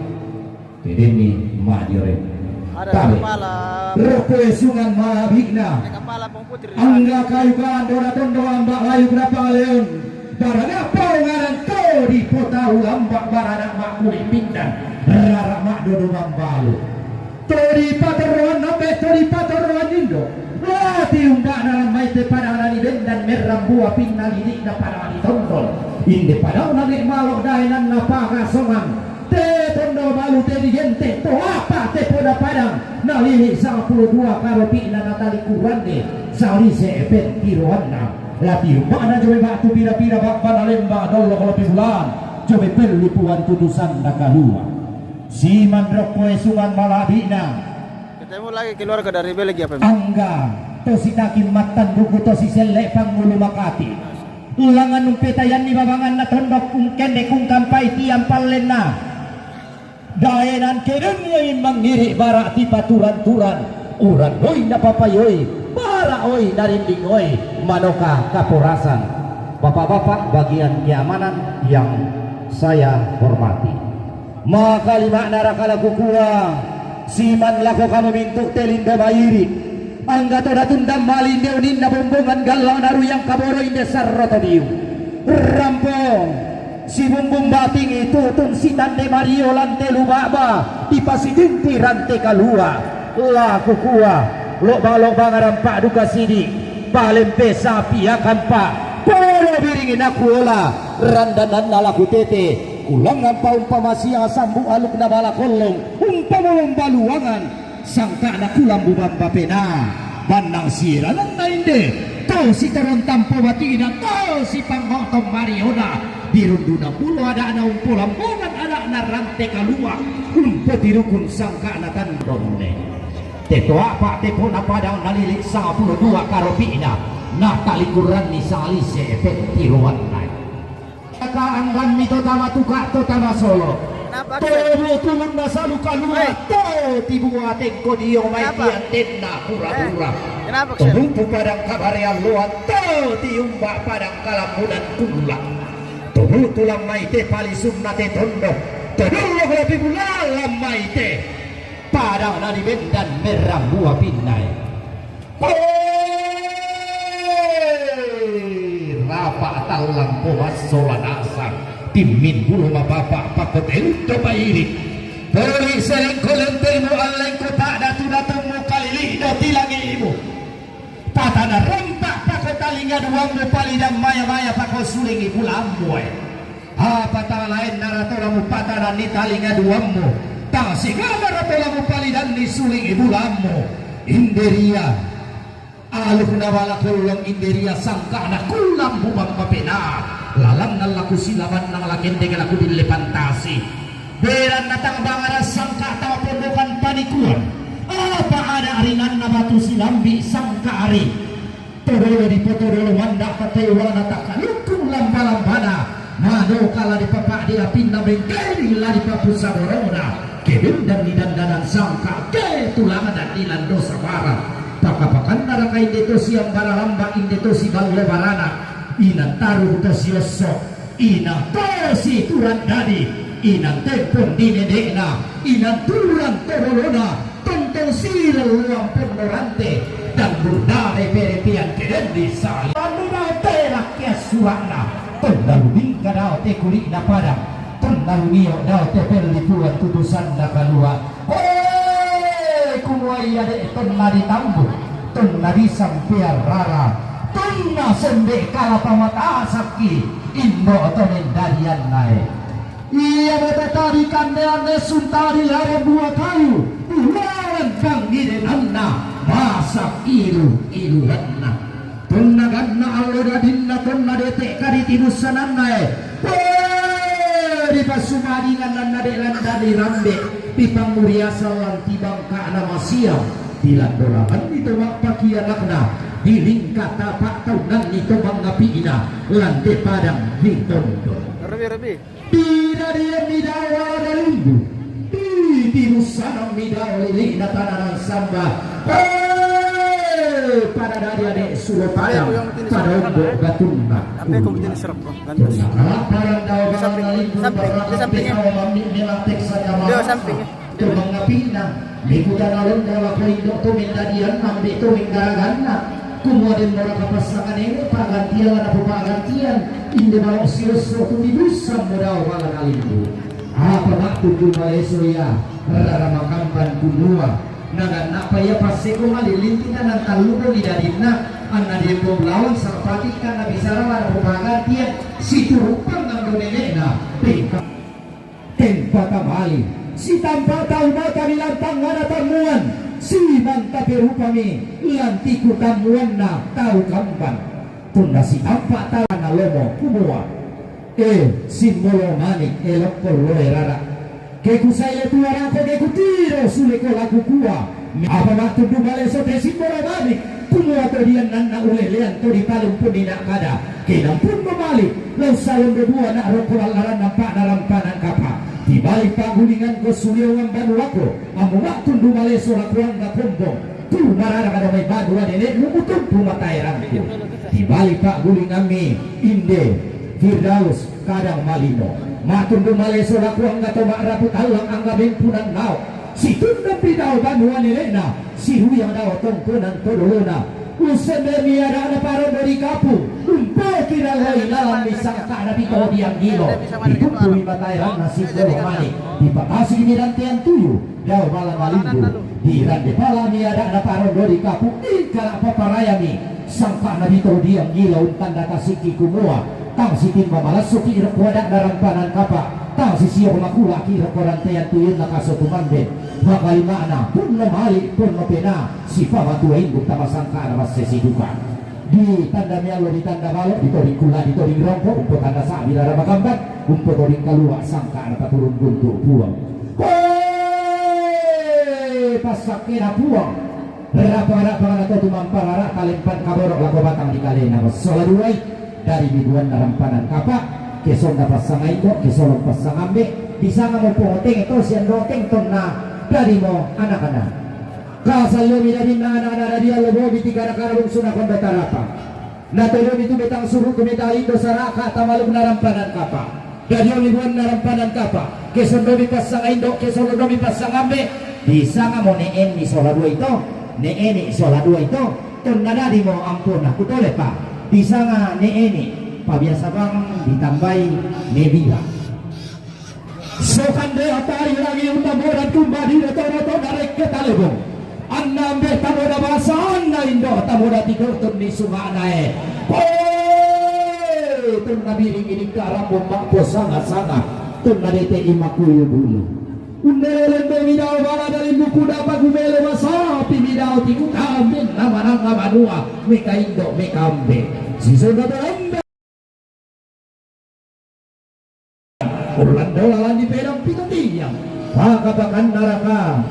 kedeni majore Ada kepala. Requestungan malabigna Kepala pong putri. angga kayu kan doraton doambak layu kenapa leon barang apa ngaran kau di kota ulambak barang mak kulit pindan rara mak dodo mambalu tori pateruan nabe tori pateruan indo lati umbak dalam maite pada ni bendan merah buah pinna lidik na pada ni tondol inde pada nage malok dainan na paga songan te tondo malu te digente to apa te poda padang nalihi 12 karo pinna natali kurande sali se epet kiroanna lati mana coba batu pira-pira bak panalemba dolo kalau bulan coba perlu puan putusan nakalua si mandrok sungan malabina Ketemu lagi keluarga dari Belgia apa? angga to si takin matan buku to si selek pangulu makati ulangan umpetayan ni babangan na tondok kung kende kung kampai tiang palena daenan kedenya imang ngiri barak ti paturan-turan uran oi na papayoi para oi narinding oi manoka kaporasan bapak-bapak bagian keamanan yang saya hormati maka lima narakala kukua siman lako kamu mintuk telinda bayiri angga toda tundam malin deunin na bumbungan galau naru yang kaboro inde sarroto diu rampong si bumbung bating itu tun si tante Mario lante lubaba dipasidinti rante kalua laku kuah lok-lok ngarampak duka sidi palempe sapi akan pak polo biringin aku olah randanan nalaku tete ulangan paumpama siang sambu aluk na bala kolong umpamulong baluangan sangka na kulang bubang bapena bandang siranan na inde tau si taron tampo batina tau si panghotong Mariona dirundu na pulo ada na umpulang bongan ada na rante kalua umpo dirukun sangka na tandone teto apa tepo na padang nalilik 12 karopina na talikuran ni salise efek tiruan nai kaanggan ni tama tuka tama solo tobo tulung na salu kalua to tibua tengko dio mai tianten na pura-pura tobo padang kabarean luan to tiumba padang kalamunan kulang tobo tulang mai te palisum na te tondo tobo lebih bulalam mai te padang nadi bendan merah buah pinai rapak taulang pomas solan asar timin bulu bapak pakot ento bairi peri selengko lentemu alengko tak datu-datumu kali do tilangi ibu patana rempak pakot talinga duangmu palidam maya-maya pakot sulingi pulammu apa tak lain naratolamu patana ni talinga duangmu tak sigama ratolamu palidan ni sulingi bulammu inderia aluk nawala kolong inderia sangka anak kulam bubang papena lalang nalaku silaman nang lakente kalaku dilepantasi beran natang bangara sangka tawa pondokan panikuan apa ada aringan na batu silambi sangka ari todolo di potodolo mandak katewana takalukung lamba-lambana mano kala di papak dia pindah bengkeri la di papusa dorona kebin dan didandanan sangka ke tulangan dan dilan dosa barang pakapakan naraka indeto siang baralamba indeto si balu lebarana ina taruh to sioso ina tosi turan dadi ina tempon dinedekna ina turan torolona sila luang penorante dan burdare perepian keden di sali anu na terak ya suana tendalu bingka dao te kulit na padang tendalu nio dao te perlipuan tutusan na kalua kumai ada tenna di tambu tenna di sampiar rara tenna sembe kala pamata sakki indo tonen darian nae ia bebetari kandeane suntari lare buah kayu ulawan bang gidenanna masak ilu ranna tunna ganna alloda dinna tunna detek kadi tinusanan nae di pasumadingan dan nade landa di rambe pipang muria salang tibang ka nama siang dilandorangan itu wapaki anakna di lingkat tapak taunan itu mengapi ina lante padang di tondo Rabi. tidak dia midawa dalimbu di nusanang midawa lili natananan samba pada dari adik sulo padang pada untuk gatunna Tapi aku bikin serap kok. Gantos. Dia samping. Kemudian mereka pasangan ini pagantian apa pagantian inde bawa sios tu bisa modal balan alimbu apa waktu tu Malaysia rara makampan kunua nagan apa ya pasti ko malilintinan ang talubo ni dadina ang nadiyong lawan sa patikan na bisara na pagantian si turupang ang donene na tempa kamali si tampa tau mata bilantang ngana tamuan si manta perupami lantiku tamuan na tau kampan tunda si tampa tau na lomo kumua si molo manik elok loe rara ke kusaya tuara ko ke kutiro sule ko lagu kuwa apa waktu dumale so te si molo manik kumua to dian nanna ulelean to di palung pun ina kada kenang pun memalik lau salon berdua na rokol alaran nampak dalam panan kapa di balik panggulingan ko suliawan banu ako amu waktu dumale so lakuang na pompong tu marara kada may badu adene lumutong pumatayran ko di balik panggulingan mi inde Firdaus kadang malino matun dumale so lakuang na to maaraput halang ang gabing punang nao si tundang pidaw banu anelena si huyang daw tongkonan todolona useme miara na paro dari kapu umpo kiralay lalang misang na bito diang gilo ditutuloy matayran na si Goromani di pakasi ginirantian tuyo daw malang malimbo di rande pala miara na paro dari kapu di kala paparayami sangka na bito diang gilo tanda kasiki kumua tang si timba malasuki irokwadak darampanan kapa tang si siyo makula kira korantayan tuyun na kaso tumande makalima na pun namali pun mapena si pamatuain bukta masangka na masesidukan di tanda mialo di tanda balo di toring kula di toring rongko umpo tanda sa bilara makambat umpo toring kalua sangka na paturun guntur puang pasakina puang berapa-berapa na to tumamparara kalimpan kaborok lako batang di kalena soladuay dari biduan narampanan kapak kesong dapat sangai ko kesong pasangambe bisa nga mo pungoteng ito siyan roteng ton na dari mo anak-anak kasal yo minadin na anak-anak na diya lobo bitika na karabong sunakon betarapa natulog itu betang suruh kumedali do saraka tamalog narampanan kapak dari yo biduan narampanan kapak kesong dobi pasangai do kesong dobi pasangambe bisa nga mo neen ni soladua ito neen ni soladua ito ton na dari mo ampun aku tole pa bisa nga neen pabiasa bang ditambahi nebila so kande atari lagi untuk bodan kumbadi reto-reto dari ketalebong annambe tamoda basa anna indo tamoda tikotun di sumanae tun nabiring ini karambong makpo sangat-sangat tun nadete imakuyo dulu undelelen bemidao bala dari buku dapat gumele masapi midao tiku kambing nama-nama manua meka indo meka ambe sisona dalambe Orlando lawan di pedang pitutiang pakabakan naraka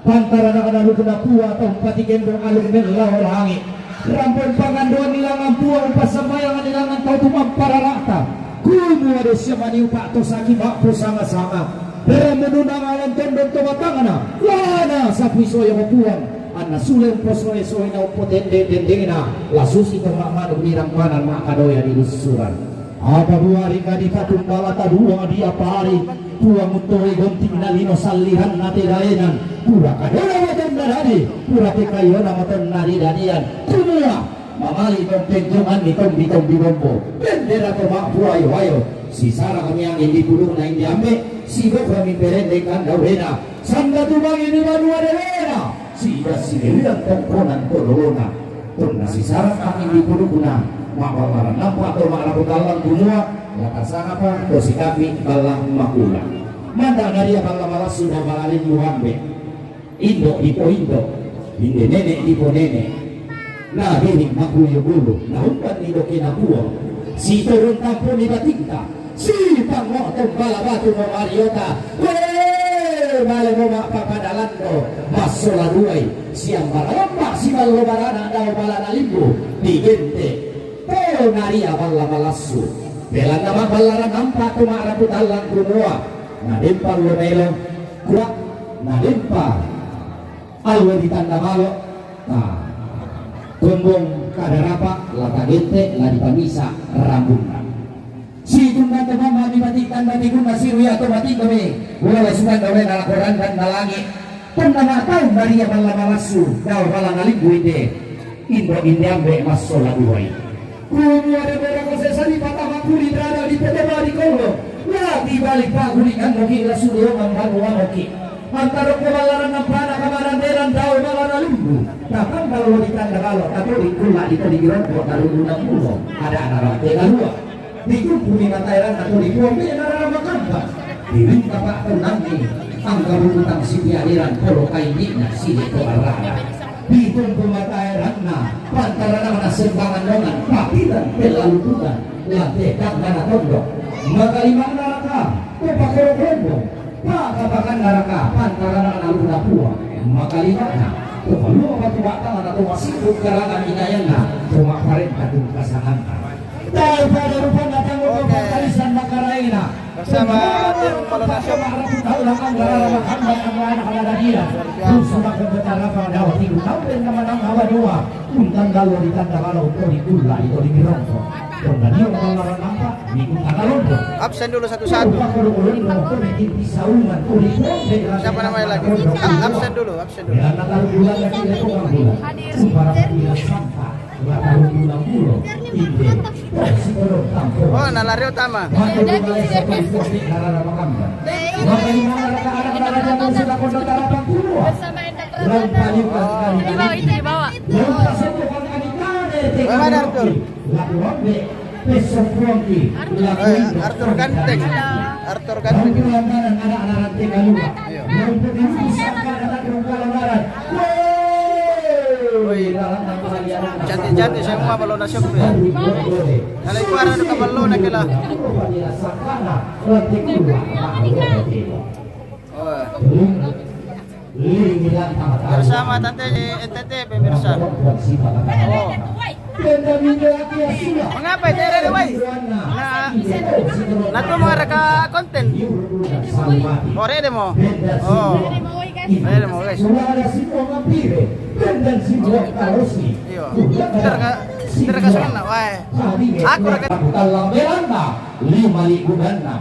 pantara nakanalu kena pua tompati gendong alung melau langit rampon pangandoan nilangan pua umpasambayangan nilangan tau tumampararata kumu ada siamani upak to saki bakpo sama-sama menunang alam tondon tomatangana lana sapi soya mapuang anna sule umposoe soe na upotende dendena lasusi tomakmanu mirang manan makadoya di lusuran apa buari ka di patung balata dua di apa hari tua mutoi gonting nalino saliran nate daenan pura kadola wajan nadi purati kayo na moton nadi dadian kumua mamali kong penjungan nitong di bombo bendera tomak buayo ayo si Sarah kami yang hindi pulong na hindi ambe si Bo kami perendekan dawena sanda tumang ini baru ada wena si Ida sinilian tongkonan korona tuna si Sarah kami hindi pulong na makawaran nampak atau makarapot alang kumua latasan apa to si kami balang makula manda ngaria balang malas sudah balalin muhambe Indo ipo Indo hindi nenek ipo nenek na dinig makuyo gulo na umpan nido kinabuo si turun tampo ni batingka si pangotong balabato mo Mariota male mo mapapadalan ko masola duay siyang baralamba si malobarana daw balanalimbo di gente pero naria bala malasu belan naman balaran nampak tumaraput alang kumua nadimpa lumelo kurak nadimpa alwe di tanda malo tumbong kadarapa lata gente la di pamisa rambutna si tunggal teman mami batikan batikun nasiru atau batik kami wala sukan gawe nalakoran dan nalangi pernah tahu dari yang bala malasu daw bala nalibu ide indo indiambe masola duai kumu ada berapa sesali patah makuli berada di pedema di Kongo ya di balik pagulingan moki rasudio mambalu moki antara kebalaran nampana kamaranderan daw bala nalibu tapang kalau di tanda kalau atau di kula di gironko tarunang pulo ada anak dua di bumi matairan atau di buambe nara makampa di tapak tenangi angka rutang si pialiran polo kainina si itu arana di tumpu matairan na pantaran na sembangan dongan papitan pelalututan lantekan mana tondok makalimang naraka tupakoro kombo pakabakan naraka pantaran na luna pua makalimang na tumalu matuwa tangan atau masibuk karangan inayan na tumakparin katung kasangan daripada rupa datang untuk kalisan makaraina bersama tim Polonasyo sudah kebetulan pada waktu itu sampai kemenang hawa dua untan galau di tanda galau itu di gula itu di mirongko dan dia orang nampak di tanda londo absen dulu satu-satu siapa namanya lagi absen dulu oh nalari utama Bagaimana Arthur? Arthur Ganteng. Cantik-cantik semua Polonasyo ya. Kalau itu ada kabalo na kila. Bersama Tante NTT pemirsa. Oh. Mengapa itu ada wai? Nah tu mga reka konten. Ore demo. Oh. Ore demo guys. Iyo. Terka sana wai. Aku reka talang beranda 5,000 dana.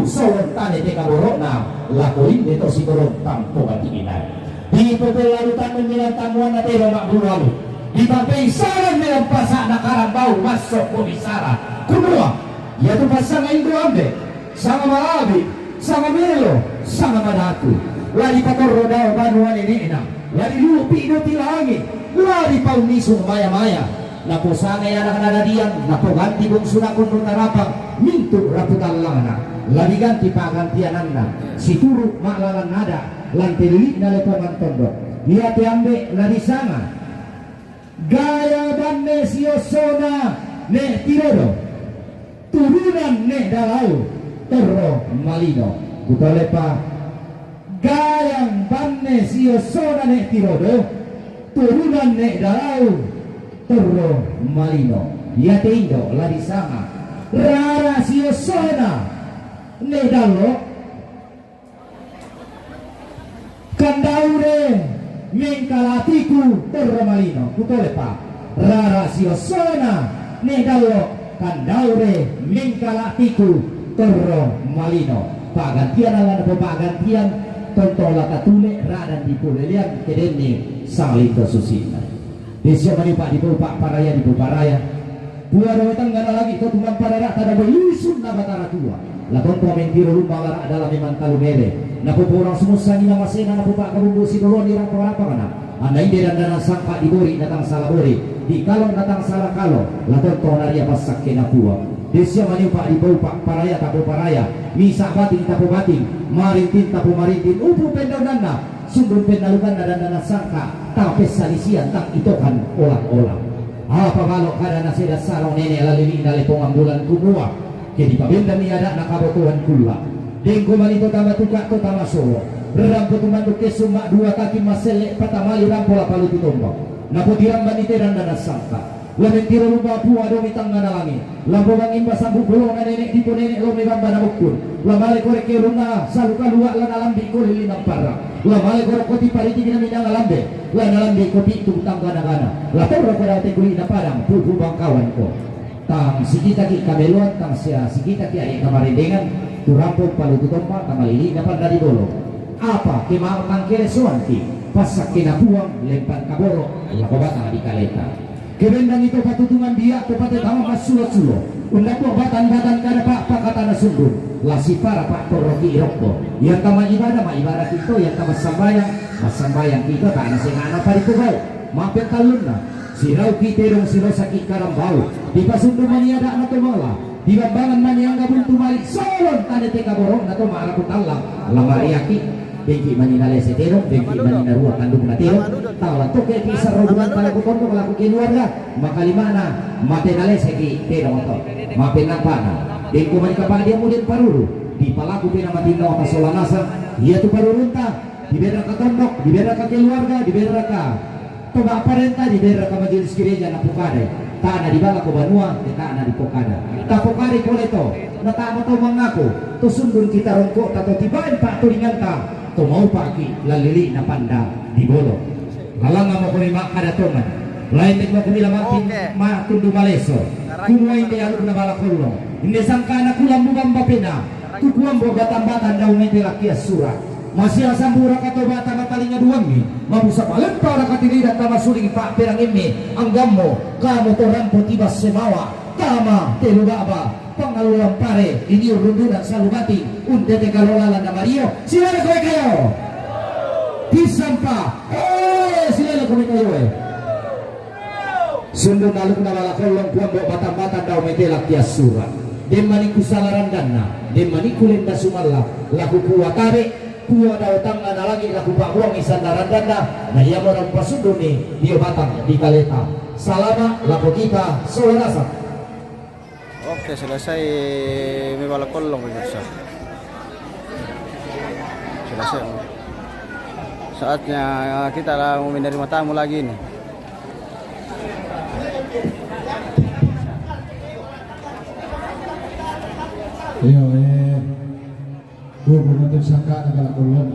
Sowan tane teka borona lakoin dito siguro tampo katinginan. Dito pelarutan menyelang tamuan na tero makbulalu. Di papay saran nilang pasa na karambao masok komisara. Kumua, yato pasangan Indo ambe, sama Malabi, sama Melo, sama Manatu. Lari patorro daw banuan ini ina. Lari lupi ino tilangi. Lari paunisong maya-maya. Napusana yan ang nanadian, napuganti kong sunakon ng tarapang, minto raputan lang na. Lari ganti pagantianan na. Si Turo maalalan nada, lantili na lepaman tondo. Dia tiambe lari sama. Gaya banne siosona ne tirodo. Turunan ne dalau, terro malino. Kutole pa. Gayang banne siosona ne tirodo. Turunan ne dalau. Terro malino ya teindo lari sama rara siosona ne dalo kandaure mengkalatiku terro malino kutole pa rara siosona ne dalo kandaure mengkalatiku terro malino pagantian ala na pagantian tontola katule radan di pulelian kedeni salito susina desya mani pak di pak paraya di paraya dua dua tanggana lagi kau tuman paraya tada belisun na batara tua la tonto mentiro lumba lara adalah memang talumele na po orang sumusa ni nama sena na po pak kabumbu sinulon di rangka apa kana anda ide dan dana sangka dibori datang salah bori di kalong datang salah kalau la tonto naria pasak kena puang desya mani pak di pak paraya tapo paraya misa bating tapo bating marintin tapo marintin upu pendonana sumber pendalukan dan dana sangka tapi salisian tak itu kan olah-olah apa kalau karena saya sarong nenek lalili dari pengambulan kumua jadi pabenda ni ada nakabotuhan kula dengku manito tama tukak to tama solo rambut mantu kesuma dua kaki masele patamali rampola palu ditombak naputiran manite dan dana sangka lamen tiro lupa pua domi tangga nalangi lampu bangimba sambu golongan nenek dipo nenek lomi bamba na ukur lamale korek keruna saluka luak lan alambi koli limang parang lamale korek koti pariti gina minang alambe lan alambi kopi itu tangga nagana lator pada teguli na padang pupu bangkawan ko tang sikita ki kameluan tang sikita ki ay kamarindengan turampok palu tutompa kamalili na pandari bolo apa kemau tang keresuan ki pasak kinapuang lempan kaboro lakobata di kaleta kebendang itu patutungan dia kepada tamu masulo-sulo undak batan-batan kada pak pakatana sungguh lasi para pak toroki irokko yang kama ibadah ma ibadah itu yang kama sambayang kita tak ada sengana pari kubau mampir talunna sirau kiterong siro sakit karam bau di pasundu maniada anak mala di bambangan maniangga buntu malik solon tanda teka borong atau maraku talang lamariaki bengki maninale setero bengki manina ruah kandung natero tawa toke kisar robunan para kutondo laku keluarga maka limana matenale seki tero motor mapen napana dengku manika pa dia mudin paruru di palaku pina matinda ka solanasa ia tu parurunta di beda ka tondok di beda ka keluarga di beda ka toba parenta di beda ka majelis gereja na pukade taana di bala ko banua taana di pokada ta pokade kole to na ta mo to mangaku to sundun kita rongko tato tibain pak turingan ta to mau pagi lalili na panda di bolo lalang mo ko ni makada toman lain tek mo ko nila ma tundu maleso kuno inde alu na bala kollo inde sangka na kulam bubam bapena tukuam boga tambatan daw may telakia sura masih sambura kato bata matalinga duwangi mabusa palen para katiridat tama suling pak perang ini anggammo kamu to rampo tibas semawa tama telubaba pangalulang pare ini rundunan salubati unde te kalolalan na Mario sila kowe kayo disampa sila kowe kayo sundun aluk na wala kolong kuambo batang-batang daw may telakia sura demani kusalaran danna demani kulinda sumalla laku kuwatare kuwa daw tanga na lagi laku pakuang isandaran danna na iya mo ng pasundo ni Dio Batang di Kaleta salama laku kita solanasa. Oke, selesai membala kolong pemirsa. Selesai. Saatnya kita mau menerima tamu lagi nih. Iyo, buku untuk sangka negara kolon.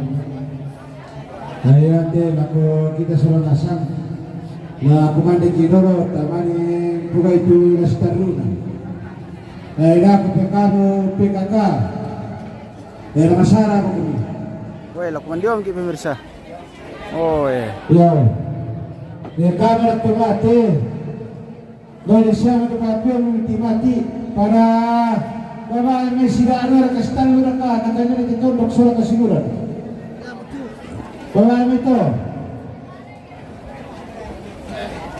Kaya laku kita solanasang na kumande kinoro tamani buka itu nastaruna. Ina ko PKK era masara ko ni. Woi, lakumandiom ki pemirsa. Oh, Yo. Ni kamera tomate. Dole siya ko papel mati para baba may sirano ka stalura ka nakanya ni to dokso ka siguro. Baba may to.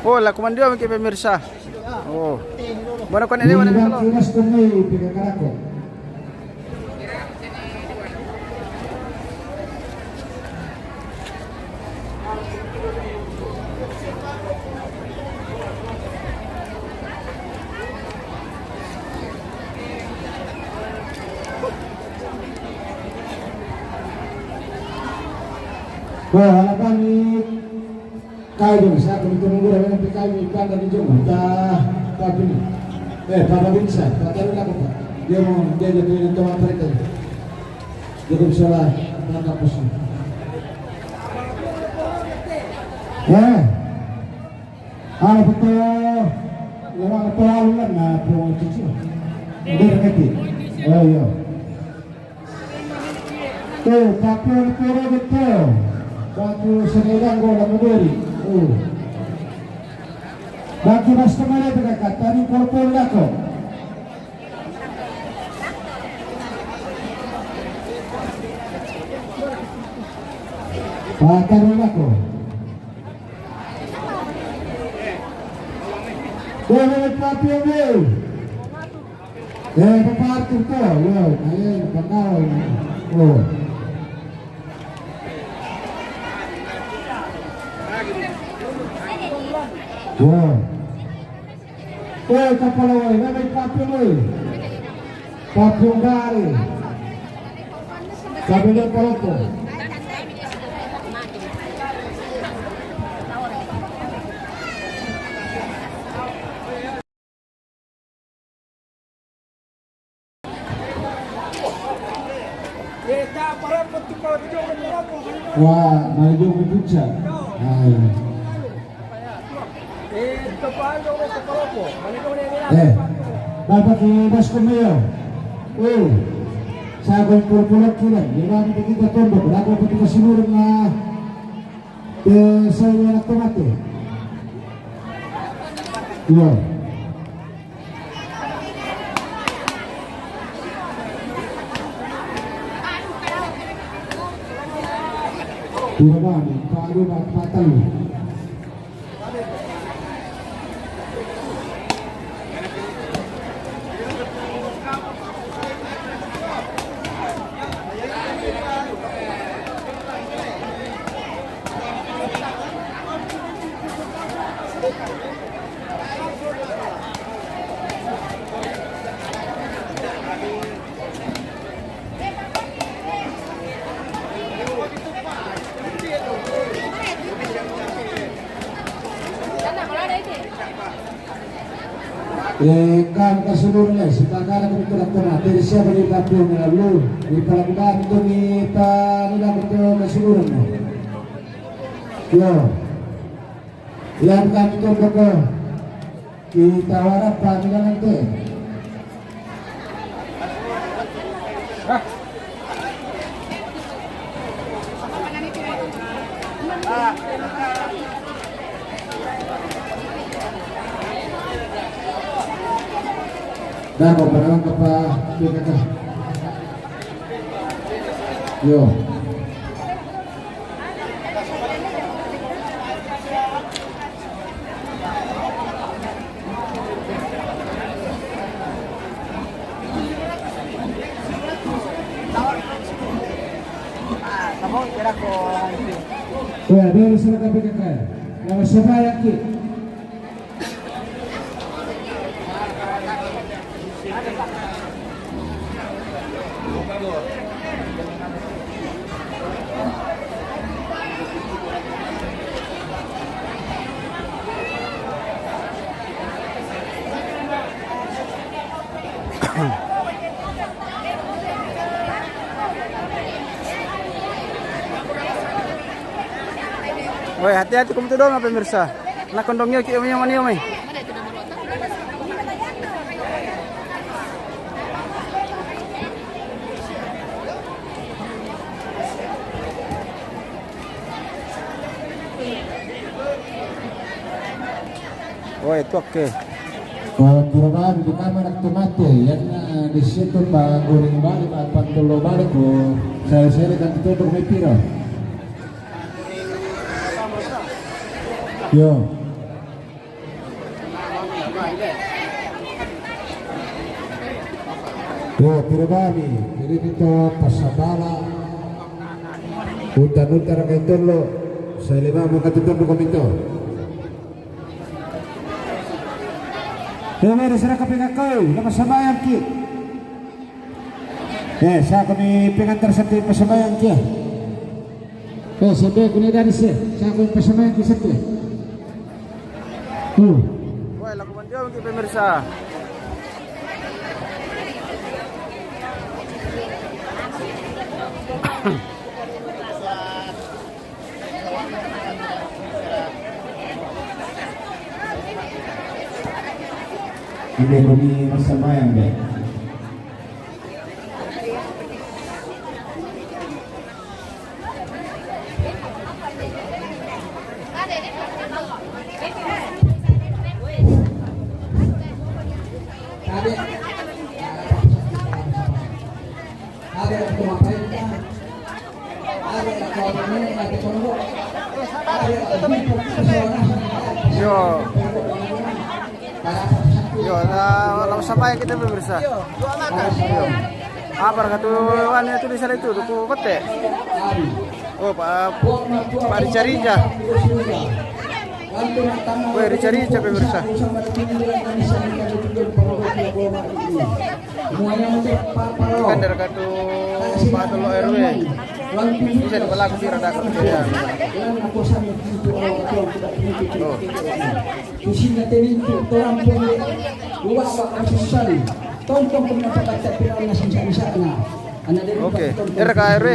Oh, lakumandiom ki pemirsa. Oh. Bueno, con el Ewan en el salón. Wah, halapan ni kau dong, saya akan menunggu dengan PKI ikan dan hijau. Dah, tapi ni. Papa bisa, pakai apa pak? Dia mau dia jadi teman mereka. Dia bisa lah, tangkap pusing. Betul. Orang pelaluan lah, pulang cuci. Dia kaki. Oh iya. Tuh, Papua Pura betul. Batu Senedang gol Mudori. Batu Mas kemana dekat tadi Purpur Dako. Pakar Dako. Gol Papua Pura. Papartir to. Ayan, pangawal. Kapalaway, may Papua. Papua Gari. Kabilang Poroto. Wah, maju ke puncak. Bapak Mas Kumeo. Saya akan pura-pura kira. Jangan kita tunduk. Aku ketika sinurun na saya anak tomate. Iya. Tidak bani, padu patal. Kan kasulurnya sekarang kami telah dari siapa di Papua lalu di pelabuhan itu di Panila betul kasulurnya. Yo, yang kami tunggu kita harap Panila nanti. Dah kau pernah apa PKK? Yo. Ya, dari sana PKK. Nama siapa yang ki? Woi, hati-hati kum tu dong pemirsa. Nak kondongnya kieu nya mani omai. Woi, itu oke. Perubahan di kamar tomate yang di situ Pak goreng balik Pak pantulo balik ko saya kan tutup may piro. Yo. Yo, perubahan ini itu pasabala. Utan-utan kay tulo. Sa lima mo katutup ko mito. Dari sana kapingakaw, napasabayan ki. Sa kami pengantar sa pasabayan ki. Sabi ko ni dari sa kami pasabayan ki sa ki. Woi, lagu mandio ki pemirsa. Ini kami pasabayan deh. Yo, lalu sampai kita pemirsa. Yo. Apa katuan itu di sana itu duku kote. Oh, Pak Ricarija. Woi, Ricarija pemirsa. Kan dari katu Pak Tolo RW. Bisa dibelaku sih rada kejadian. Oke, RKRW.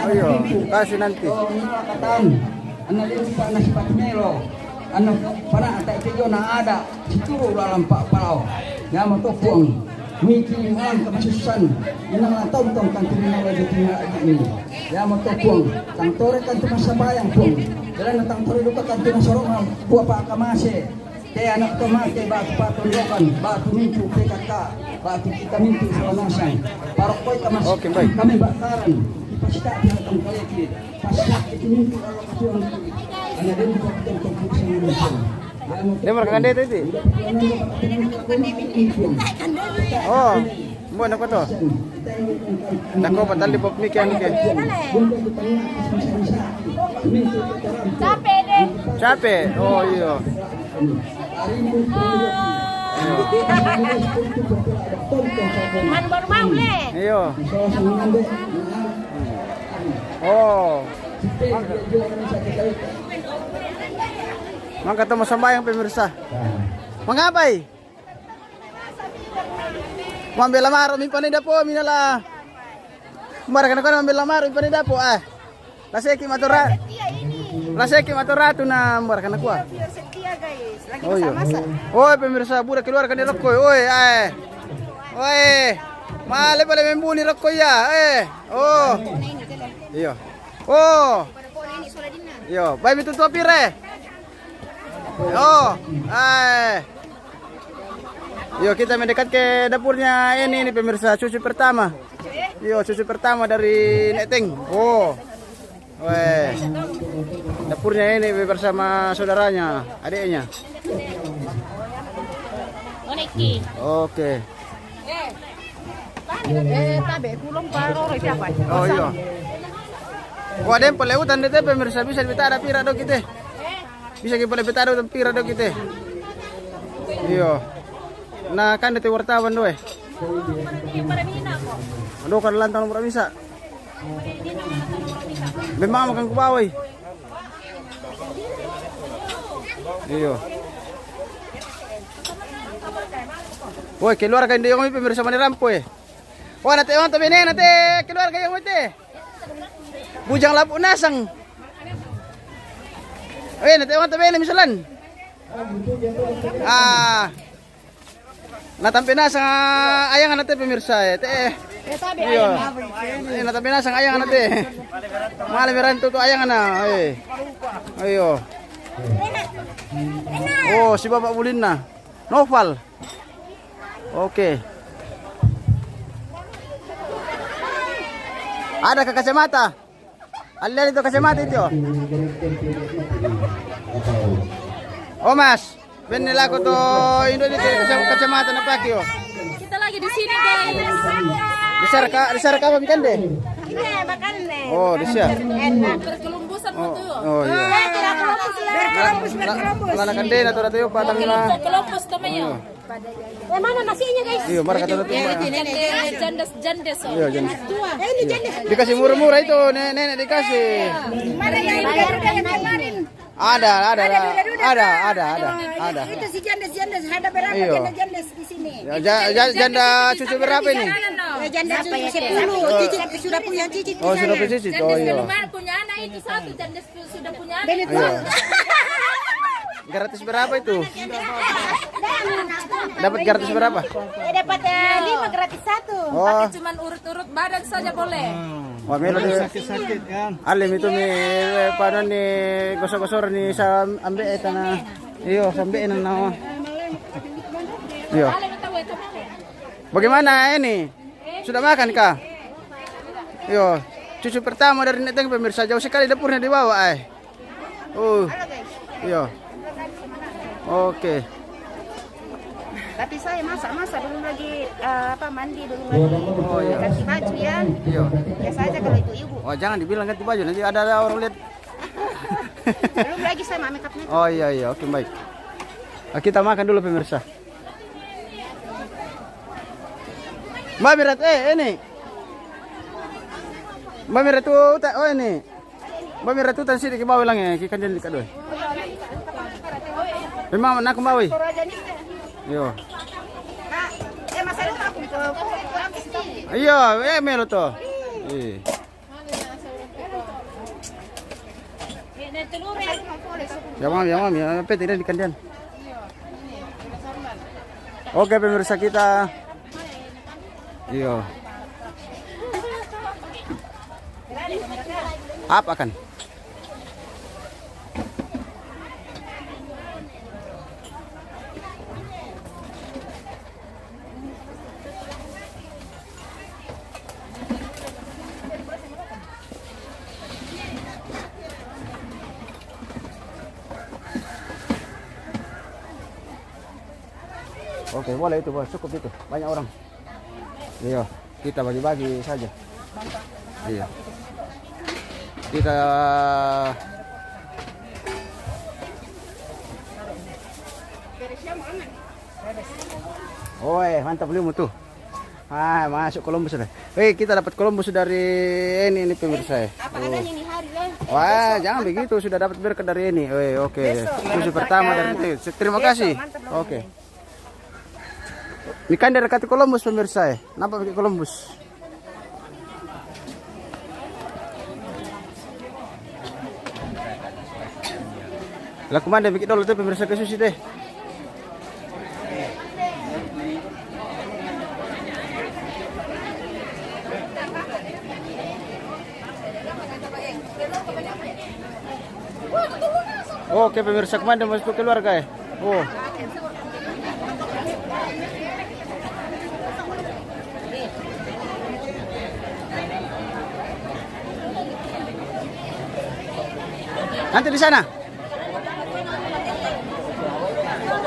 Ayo, kasih nanti. Ano para atay kayo na ada siguro lalang pa palaw nga matopong miki ang kamasusan ina mga tawtong kan tinala dito nga ini ya matopong tang tore kan tumasabayang pong dala na tang tore duka kan tumasorong buwa pa kamase kaya anak tomate ba patundokan ba tumintu PKK ba kita mintu sa nasan para koy kamas Okay, baik. kami bakaran ipasita ang kalekit pasyak itimintu kalau kasuan ana din ko Dia mereka itu itu. Oh, buat apa tuh? Nako patal di pop mikian ke. Capek deh. Capek. Oh iya. Baru mau le. Iya. Oh. Mangga temu sambayang pemirsa. Mangapai? Mambil lamar min panida po minala. Mara kana kana mambil lamar min panida po ah. Laseki matura. Laseki matura tu na mara kana ko. Oh iya. Oi pemirsa budak keluarkan ni rokok. Oi Oi. Male pale membuni rokok ya. Oh. Iya. Oh. Yo, baik itu tua pire. Yo kita mendekat ke dapurnya ini pemirsa cucu pertama. Yo cucu pertama dari Neteng. Oh, weh, dapurnya ini bersama saudaranya, adiknya. Oke. Oh iya. Wah dem peleutan dete pemirsa bisa dibetara pira do kita. Bisa kita betara do pira do kita. Iyo. Nah kan dete wartawan doe. Aduh kan lantang nomor bisa. Memang makan kubawai. Iyo. Woi keluarga ini yang pemirsa mana rampo eh. Wah nanti orang tapi nanti keluarga yang itu. Bujang lapu nasang. Nanti orang tapi misalan. Natampi nasang ayangan nanti pemirsa ya. Iya. Natampi nasang ayangan nanti. Malam merantu tu ayangan na. Ayo. Oh si Bapak Bulina. Noval. Oke. Ada ke kacamata? Alian itu kacamata itu. Oh mas, bener aku tuh Indonesia kacamata na pakai yo. Kita lagi di sini guys. Disar ka makan deh. Makan deh. Oh, disar. Enak berkelumpusan tuh. Oh iya. Berkelumpus. Lana deh na tuh patang na. Kelumpus namanya. Mana nasinya guys? Iya, marah kata tuh. Jandes. Iya, jandes. Ini jandes. Dikasih murah-murah itu, nenek dikasih. Mana yang kemarin? Ada. Itu si jandes ada berapa Iya. jandes di sini? Janda cucu berapa ini? Janda cucu 10. Cicit sudah punya cicit. Oh, sudah punya cicit. Oh iya. Punya anak itu satu jandes sudah punya Iya. Gratis berapa itu? Dapat gratis berapa? Dapat 5 gratis 1. Oh. Pakai cuman urut-urut badan saja boleh. Wah, melo di sakit-sakit kan. Alim itu mi paano ni gosok-gosok ni sa ambe eta na. Iyo, sambe na na. Iyo. Bagaimana ini? Sudah makan kah? Iyo, cucu pertama dari Neteng pemirsa jauh sekali dapurnya di bawah Iyo. Oke. Tapi saya masak belum lagi mandi belum lagi ganti baju ya. Iya. Biasa aja kalau itu ibu. Oh, jangan dibilang ganti baju nanti ada orang lihat. Belum lagi saya make upnya. Oh iya, oke baik. Kita makan dulu pemirsa. Mbak Mirat, ini. Mbak Mirat tuh, ini. Mbak Mirat tuh tan sini ke bawah lang ikan jadi kadoy. Memang nak kembali. Yo. Iya, melo to. Ya mam, ya peti di kandian. Oke pemirsa kita. Iya. Apa kan? Oke, boleh itu bos, cukup itu, banyak orang. Iya, kita bagi-bagi saja. Iya. Kita mantap limu tuh. Masuk Columbus sudah. Kita dapat Columbus dari ini pemirsa. Ini hari lah. Wah, jangan begitu, sudah dapat berkat dari ini. Oke. Susu pertama dari itu. Terima kasih. Oke. Ikan dari kata Columbus pemirsa. Nampak pakai Columbus. Lah kemana bikin dulu tuh pemirsa ke sushi teh. Oke pemirsa kemana masuk keluarga ya? Oh. Nanti di sana.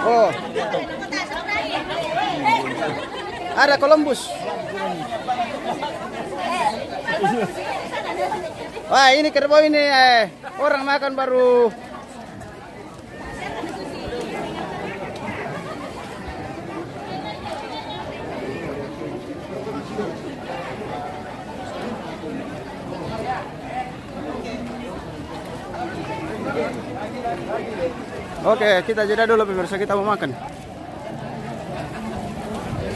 Oh. Ada Columbus. Wah, ini kerbau ini orang makan baru. Oke, kita jeda dulu pemirsa, kita mau makan.